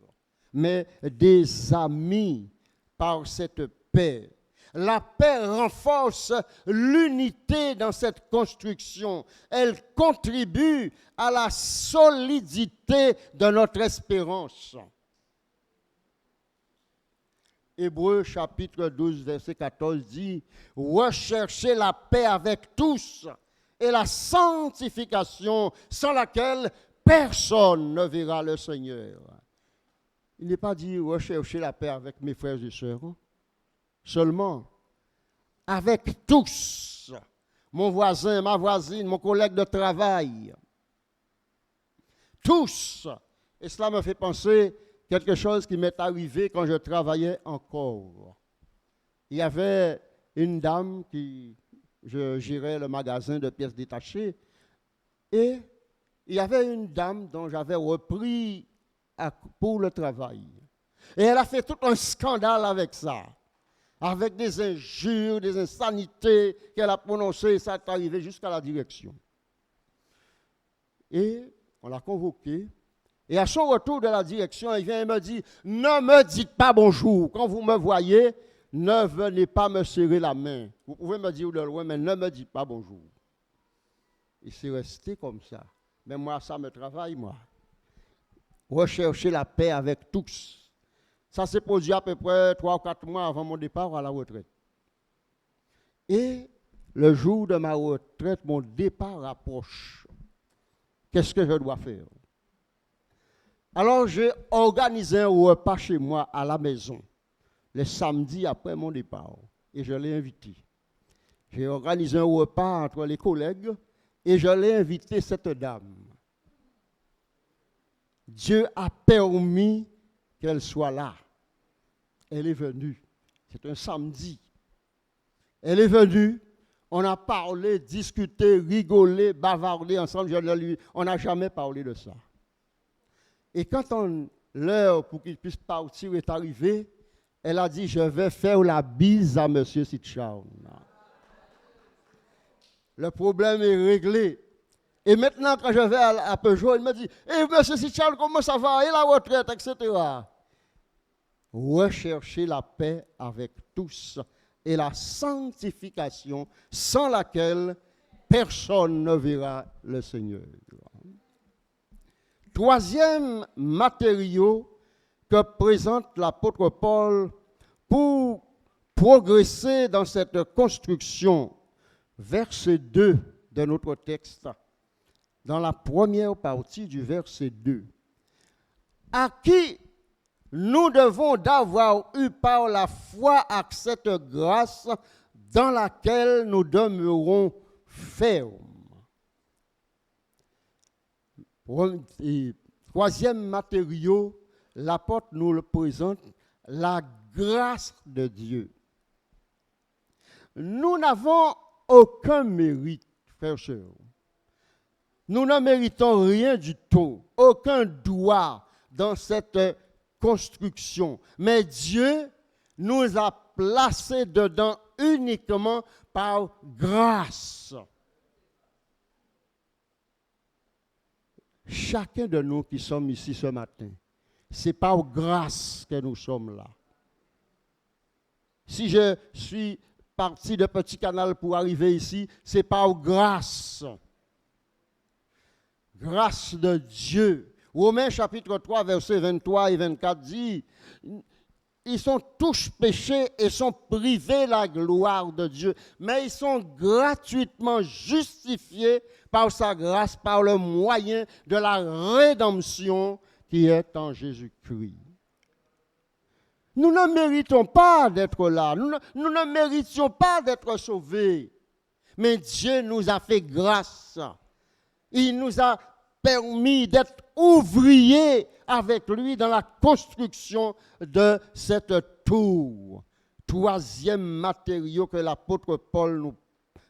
mais des amis par cette paix. La paix renforce l'unité dans cette construction. Elle contribue à la solidité de notre espérance. Hébreux chapitre 12, verset 14 dit « Recherchez la paix avec tous et la sanctification sans laquelle personne ne verra le Seigneur. » Il n'est pas dit « Recherchez la paix avec mes frères et sœurs ». Seulement, avec tous, mon voisin, ma voisine, mon collègue de travail, tous. Et cela me fait penser quelque chose qui m'est arrivé quand je travaillais encore. Il y avait une dame je gérais le magasin de pièces détachées, et il y avait une dame dont j'avais repris pour le travail. Et elle a fait tout un scandale avec ça. Avec des injures, des insanités qu'elle a prononcées, ça est arrivé jusqu'à la direction. Et on l'a convoquée. Et à son retour de la direction, il vient et me dit, ne me dites pas bonjour. Quand vous me voyez, ne venez pas me serrer la main. Vous pouvez me dire de loin, mais ne me dites pas bonjour. Et c'est resté comme ça. Mais moi, ça me travaille, moi. Rechercher la paix avec tous. Ça s'est produit à peu près 3 ou 4 mois avant mon départ à la retraite. Et le jour de ma retraite, mon départ approche. Qu'est-ce que je dois faire? Alors j'ai organisé un repas chez moi à la maison, le samedi après mon départ. Et je l'ai invité. J'ai organisé un repas entre les collègues et je l'ai invité cette dame. Dieu a permis qu'elle soit là. Elle est venue. C'est un samedi. Elle est venue. On a parlé, discuté, rigolé, bavardé ensemble. On n'a jamais parlé de ça. Et quand l'heure pour qu'il puisse partir est arrivée, elle a dit, je vais faire la bise à M. Sitchown. Le problème est réglé. Et maintenant, quand je vais à Peugeot, il me dit, M. Sitchown, comment ça va? Et la retraite, etc. Recherchez la paix avec tous et la sanctification sans laquelle personne ne verra le Seigneur. Troisième matériau que présente l'apôtre Paul pour progresser dans cette construction, verset 2 de notre texte, dans la première partie du verset 2. À qui nous devons d'avoir eu par la foi à cette grâce dans laquelle nous demeurons fermes. Et troisième matériau, l'apôtre nous le présente, la grâce de Dieu. Nous n'avons aucun mérite, frères et sœurs. Nous ne méritons rien du tout, aucun droit dans cette construction. Mais Dieu nous a placés dedans uniquement par grâce. Chacun de nous qui sommes ici ce matin, c'est par grâce que nous sommes là. Si je suis parti de Petit Canal pour arriver ici, c'est par grâce. Grâce de Dieu. Romains chapitre 3, versets 23 et 24 dit, ils sont tous péchés et sont privés de la gloire de Dieu, mais ils sont gratuitement justifiés par sa grâce, par le moyen de la rédemption qui est en Jésus-Christ. Nous ne méritons pas d'être là, nous ne méritions pas d'être sauvés, mais Dieu nous a fait grâce. Il nous a permis d'être ouvriers avec lui dans la construction de cette tour. Troisième matériau que l'apôtre Paul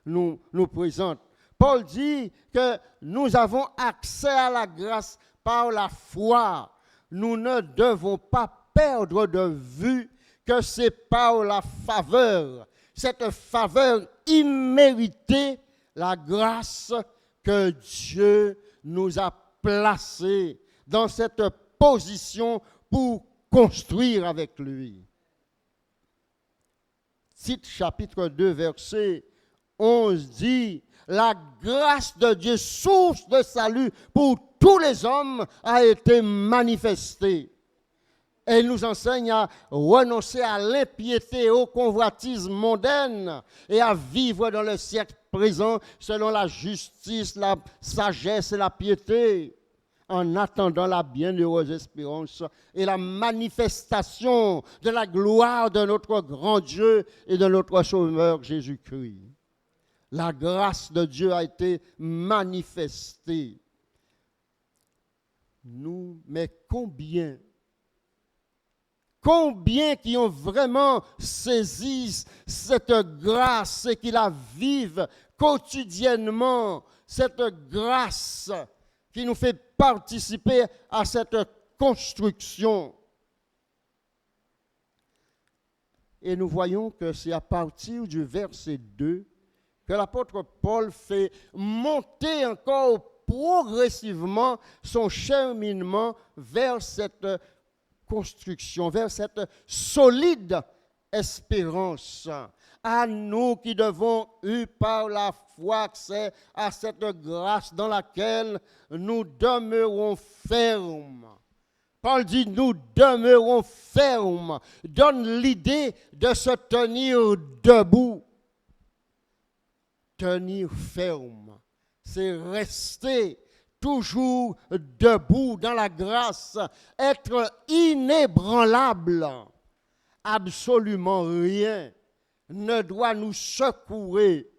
nous présente. Paul dit que nous avons accès à la grâce par la foi. Nous ne devons pas perdre de vue que c'est par la faveur, cette faveur imméritée, la grâce que Dieu nous a placés dans cette position pour construire avec lui. Tite chapitre 2, verset 11 dit, la grâce de Dieu, source de salut pour tous les hommes, a été manifestée. Elle nous enseigne à renoncer à l'impiété, au convoitisme mondaine et à vivre dans le siècle présent selon la justice, la sagesse et la piété, en attendant la bienheureuse espérance et la manifestation de la gloire de notre grand Dieu et de notre Sauveur Jésus-Christ. La grâce de Dieu a été manifestée. Mais combien qui ont vraiment saisi cette grâce et qui la vivent quotidiennement, cette grâce qui nous fait participer à cette construction. Et nous voyons que c'est à partir du verset 2 que l'apôtre Paul fait monter encore progressivement son cheminement vers cette construction, vers cette solide espérance. À nous qui devons eu par la foi accès à cette grâce dans laquelle nous demeurons fermes. Paul dit, nous demeurons fermes, donne l'idée de se tenir debout. Tenir ferme, c'est rester toujours debout dans la grâce, être inébranlable. Absolument rien ne doit nous secouer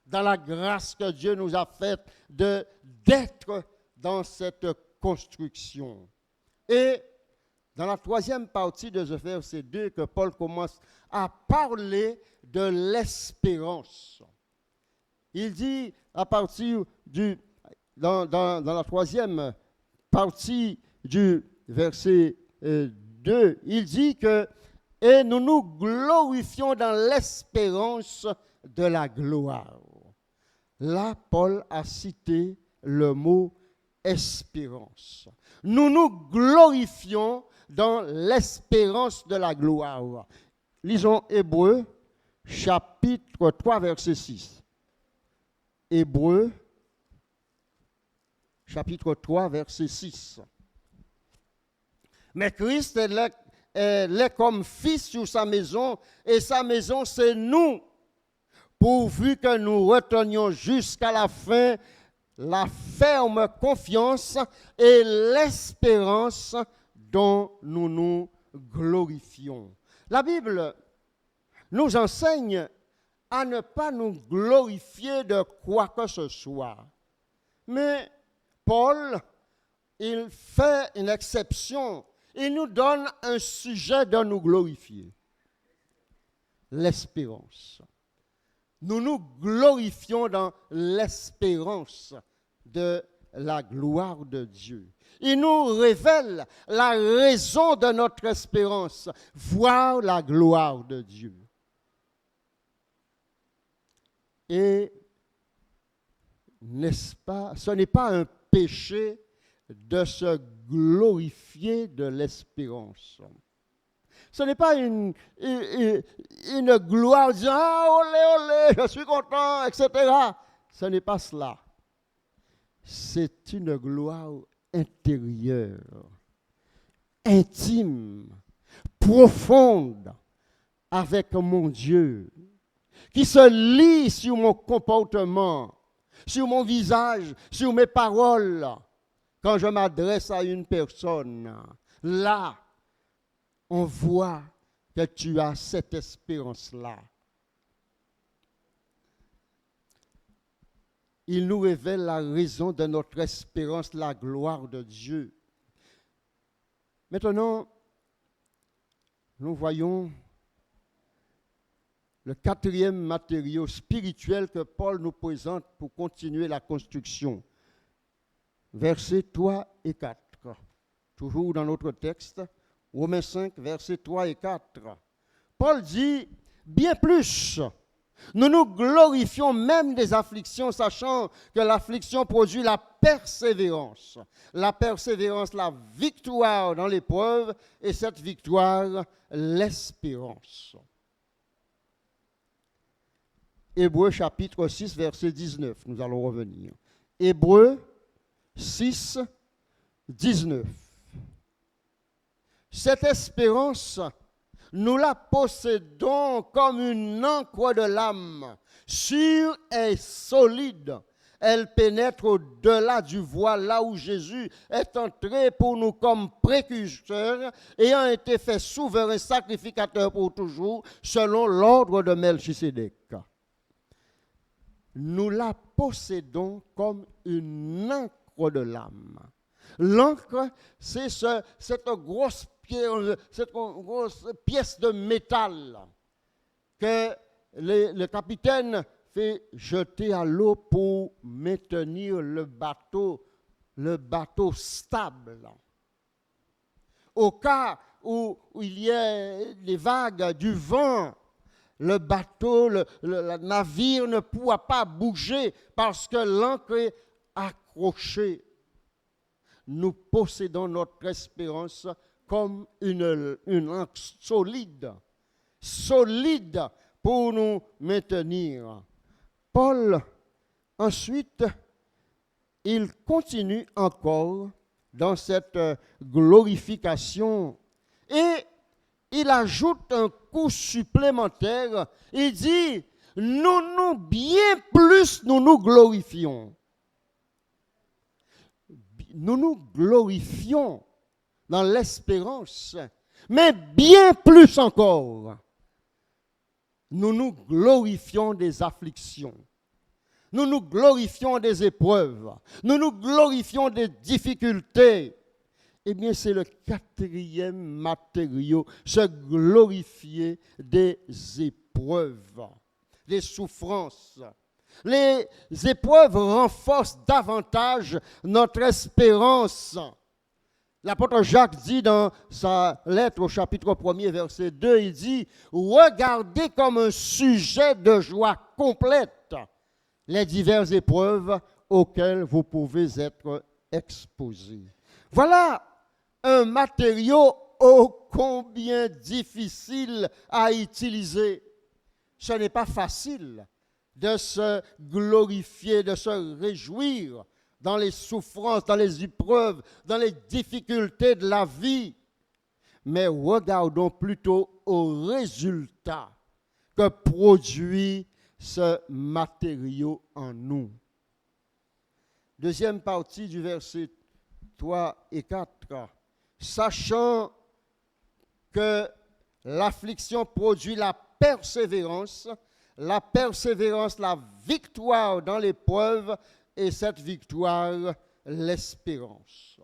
dans la grâce que Dieu nous a faite d'être dans cette construction. Et dans la troisième partie de ce verset 2, que Paul commence à parler de l'espérance. Il dit à partir dans la troisième partie du verset 2, il dit que « Et nous nous glorifions dans l'espérance de la gloire ». Là, Paul a cité le mot « espérance ». Nous nous glorifions dans l'espérance de la gloire. Lisons Hébreux, chapitre 3, verset 6. Hébreux, chapitre 3, verset 6. Mais Christ est comme fils sur sa maison, et sa maison, c'est nous, pourvu que nous retenions jusqu'à la fin la ferme confiance et l'espérance dont nous nous glorifions. La Bible nous enseigne à ne pas nous glorifier de quoi que ce soit. Mais Paul, il fait une exception. Il nous donne un sujet de nous glorifier. L'espérance. Nous nous glorifions dans l'espérance de la gloire de Dieu. Il nous révèle la raison de notre espérance, voir la gloire de Dieu. Et n'est-ce pas, ce n'est pas un péché de se glorifier de l'espérance. Ce n'est pas une gloire disant « Ah, olé, olé, je suis content, etc. » Ce n'est pas cela. C'est une gloire intérieure, intime, profonde avec mon Dieu, qui se lie sur mon comportement, sur mon visage, sur mes paroles. Quand je m'adresse à une personne, là, on voit que tu as cette espérance-là. Il nous révèle la raison de notre espérance, la gloire de Dieu. Maintenant, nous voyons le quatrième matériau spirituel que Paul nous présente pour continuer la construction. Versets 3 et 4. Toujours dans notre texte, Romains 5, versets 3 et 4. Paul dit, bien plus, nous nous glorifions même des afflictions, sachant que l'affliction produit la persévérance. La persévérance, la victoire dans l'épreuve, et cette victoire, l'espérance. Hébreux chapitre 6, verset 19, nous allons revenir. Hébreux 6, 19. Cette espérance, nous la possédons comme une encre de l'âme, sûre et solide. Elle pénètre au-delà du voile, là où Jésus est entré pour nous comme précurseur, ayant été fait souverain sacrificateur pour toujours, selon l'ordre de Melchisédek. Nous la possédons comme une encre de l'âme. L'encre, c'est cette grosse pièce de métal que le capitaine fait jeter à l'eau pour maintenir le bateau stable. Au cas où il y a des vagues, du vent, le bateau, le navire ne pourra pas bouger parce que l'encre est accrochée. Nous possédons notre espérance comme une encre solide pour nous maintenir. Paul, ensuite, il continue encore dans cette glorification et il ajoute un coup supplémentaire. Il dit, bien plus nous nous glorifions. Nous nous glorifions dans l'espérance, mais bien plus encore, nous nous glorifions des afflictions, nous nous glorifions des épreuves, nous nous glorifions des difficultés. Eh bien, c'est le quatrième matériau, se glorifier des épreuves, des souffrances. Les épreuves renforcent davantage notre espérance. L'apôtre Jacques dit dans sa lettre au chapitre 1er, verset 2, il dit « Regardez comme un sujet de joie complète les diverses épreuves auxquelles vous pouvez être exposés. » Voilà un matériau ô combien difficile à utiliser. Ce n'est pas facile de se glorifier, de se réjouir dans les souffrances, dans les épreuves, dans les difficultés de la vie. Mais regardons plutôt au résultat que produit ce matériau en nous. Deuxième partie du verset 3 et 4. Sachant que l'affliction produit la persévérance, la victoire dans l'épreuve, et cette victoire, l'espérance.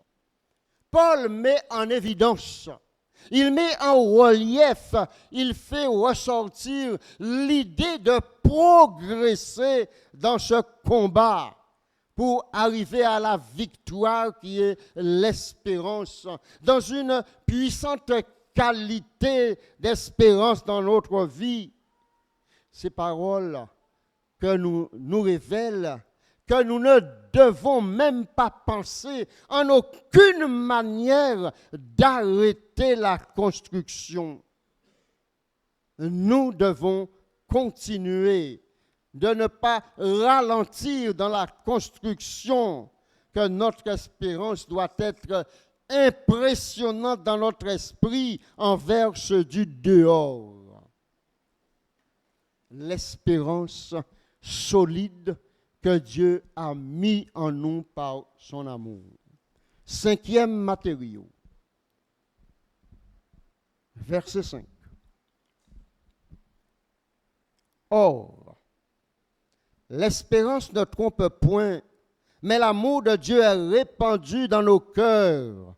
Paul met en évidence, il met en relief, il fait ressortir l'idée de progresser dans ce combat pour arriver à la victoire qui est l'espérance, dans une puissante qualité d'espérance dans notre vie. Ces paroles que nous révèlent que nous ne devons même pas penser en aucune manière d'arrêter la construction. Nous devons continuer, de ne pas ralentir dans la construction, que notre espérance doit être impressionnante dans notre esprit envers ceux du dehors. L'espérance solide que Dieu a mis en nous par son amour. Cinquième matériau. Verset 5. Or, l'espérance ne trompe point, mais l'amour de Dieu est répandu dans nos cœurs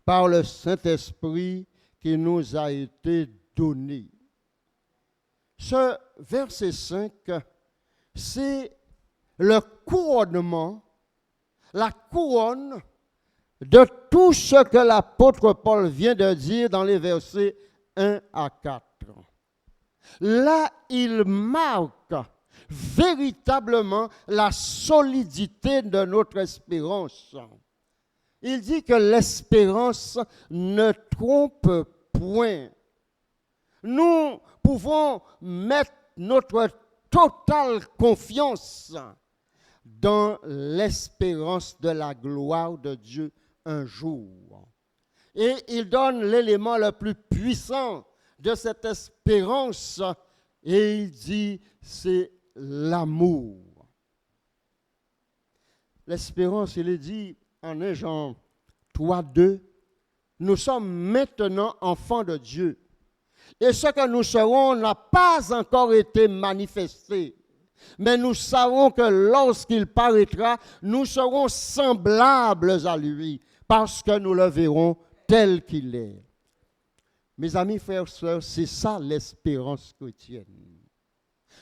par le Saint-Esprit qui nous a été donné. Ce verset 5, c'est le couronnement, la couronne de tout ce que l'apôtre Paul vient de dire dans les versets 1 à 4. Là, il marque véritablement la solidité de notre espérance. Il dit que l'espérance ne trompe point. Nous pouvons mettre notre totale confiance dans l'espérance de la gloire de Dieu un jour. Et il donne l'élément le plus puissant de cette espérance et il dit c'est l'amour. L'espérance, il est dit en 1 Jean 3, 2, nous sommes maintenant enfants de Dieu. Et ce que nous serons n'a pas encore été manifesté. Mais nous savons que lorsqu'il paraîtra, nous serons semblables à lui, parce que nous le verrons tel qu'il est. Mes amis, frères et sœurs, c'est ça l'espérance chrétienne.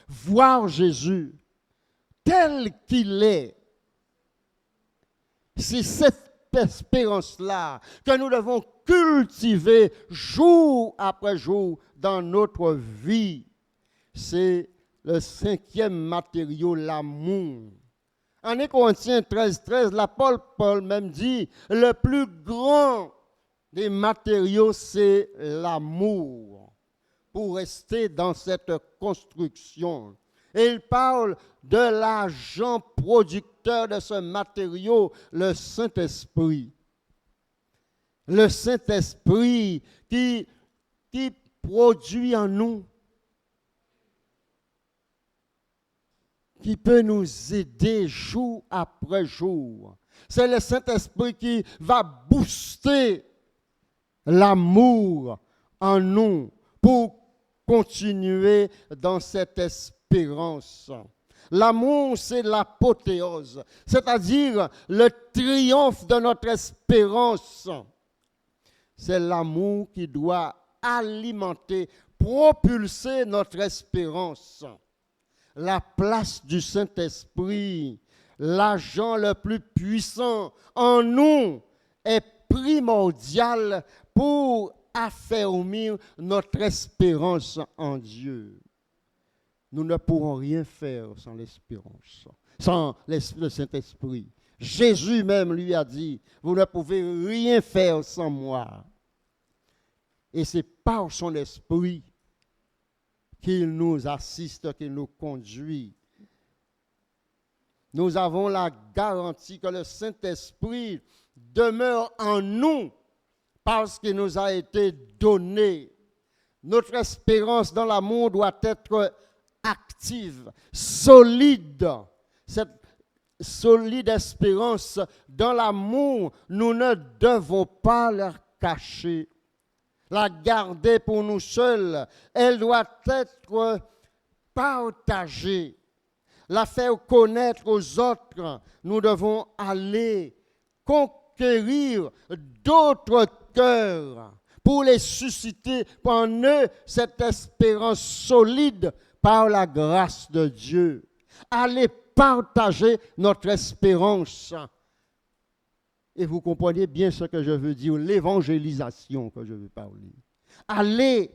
Voir Jésus tel qu'il est. C'est cette espérance-là que nous devons cultiver jour après jour dans notre vie. C'est le cinquième matériau, l'amour. En 1 Corinthiens 13, l'apôtre Paul même dit, le plus grand des matériaux, c'est l'amour, pour rester dans cette construction. Et il parle de l'agent producteur de ce matériau, le Saint-Esprit. Le Saint-Esprit qui produit en nous, qui peut nous aider jour après jour. C'est le Saint-Esprit qui va booster l'amour en nous pour continuer dans cette espérance. L'amour, c'est l'apothéose, c'est-à-dire le triomphe de notre espérance C'est l'amour qui doit alimenter, propulser notre espérance. La place du Saint-Esprit, l'agent le plus puissant en nous, est primordial pour affermir notre espérance en Dieu. Nous ne pourrons rien faire sans l'espérance, sans le Saint-Esprit. Jésus même lui a dit, vous ne pouvez rien faire sans moi. Et c'est par son esprit qu'il nous assiste, qu'il nous conduit. Nous avons la garantie que le Saint-Esprit demeure en nous parce qu'il nous a été donné. Notre espérance dans l'amour doit être active, solide. Cette solide espérance dans l'amour, nous ne devons pas la cacher, la garder pour nous seuls. Elle doit être partagée, la faire connaître aux autres. Nous devons aller conquérir d'autres cœurs pour les susciter en eux cette espérance solide par la grâce de Dieu. Allez partager notre espérance. Et vous comprenez bien ce que je veux dire, l'évangélisation que je veux parler. Allez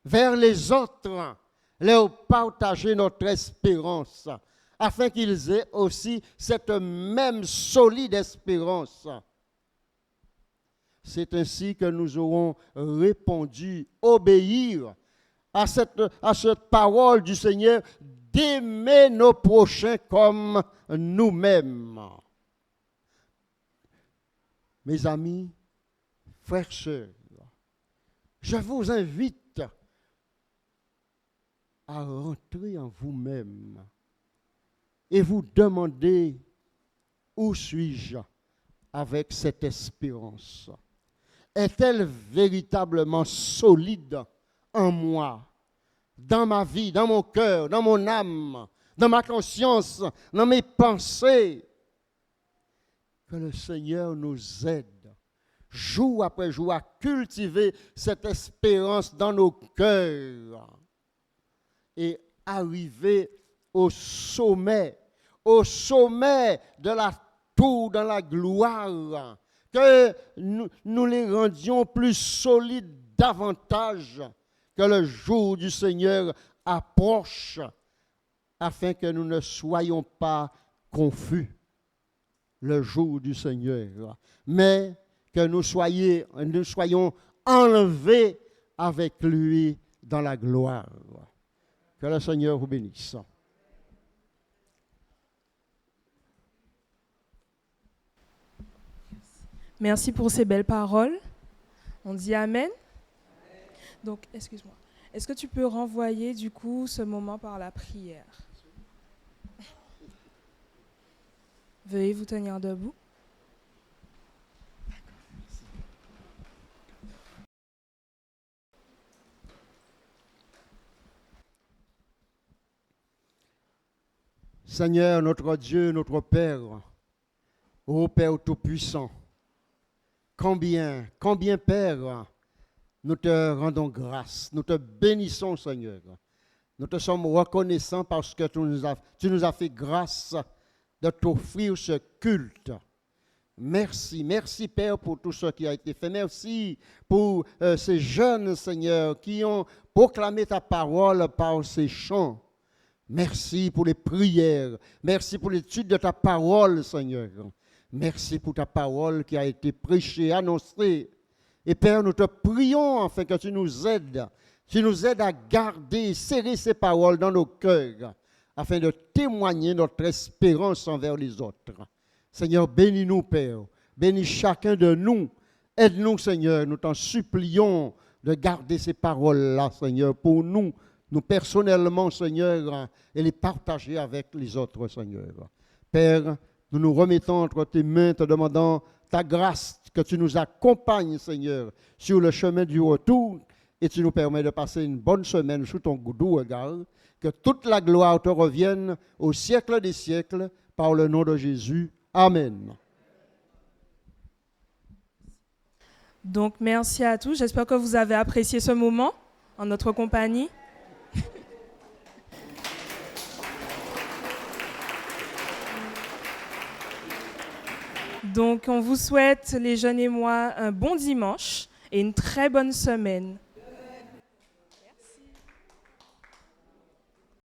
vers les autres, leur partager notre espérance, afin qu'ils aient aussi cette même solide espérance. C'est ainsi que nous aurons répondu, obéir à cette parole du Seigneur, d'aimer nos prochains comme nous-mêmes. Mes amis, frères, sœurs, je vous invite à rentrer en vous-même et vous demander où suis-je avec cette espérance? Est-elle véritablement solide en moi, dans ma vie, dans mon cœur, dans mon âme, dans ma conscience, dans mes pensées? Que le Seigneur nous aide, jour après jour, à cultiver cette espérance dans nos cœurs et arriver au sommet de la tour, dans la gloire, que nous les rendions plus solides davantage, que le jour du Seigneur approche, afin que nous ne soyons pas confus le jour du Seigneur, mais que nous soyons enlevés avec lui dans la gloire. Que le Seigneur vous bénisse. Merci pour ces belles paroles. On dit Amen. Donc, excuse-moi. Est-ce que tu peux renvoyer du coup ce moment par la prière? Veuillez vous tenir debout. Seigneur, notre Dieu, notre Père, ô Père Tout-Puissant, combien, Père, nous te rendons grâce, nous te bénissons, Seigneur. Nous te sommes reconnaissants parce que tu nous as fait grâce de t'offrir ce culte. Merci, merci Père pour tout ce qui a été fait. Merci pour ces jeunes, Seigneur, qui ont proclamé ta parole par ces chants. Merci pour les prières. Merci pour l'étude de ta parole, Seigneur. Merci pour ta parole qui a été prêchée, annoncée. Et Père, nous te prions afin que tu nous aides. Tu nous aides à garder, serrer ces paroles dans nos cœurs, afin de témoigner notre espérance envers les autres. Seigneur, bénis-nous, Père. Bénis chacun de nous. Aide-nous, Seigneur. Nous t'en supplions de garder ces paroles-là, Seigneur, pour nous personnellement, Seigneur, et les partager avec les autres, Seigneur. Père, nous nous remettons entre tes mains, te demandant ta grâce, que tu nous accompagnes, Seigneur, sur le chemin du retour, et tu nous permets de passer une bonne semaine sous ton doux regard. Que toute la gloire te revienne au siècle des siècles, par le nom de Jésus. Amen. Donc merci à tous. J'espère que vous avez apprécié ce moment en notre compagnie. Donc on vous souhaite, les jeunes et moi, un bon dimanche et une très bonne semaine.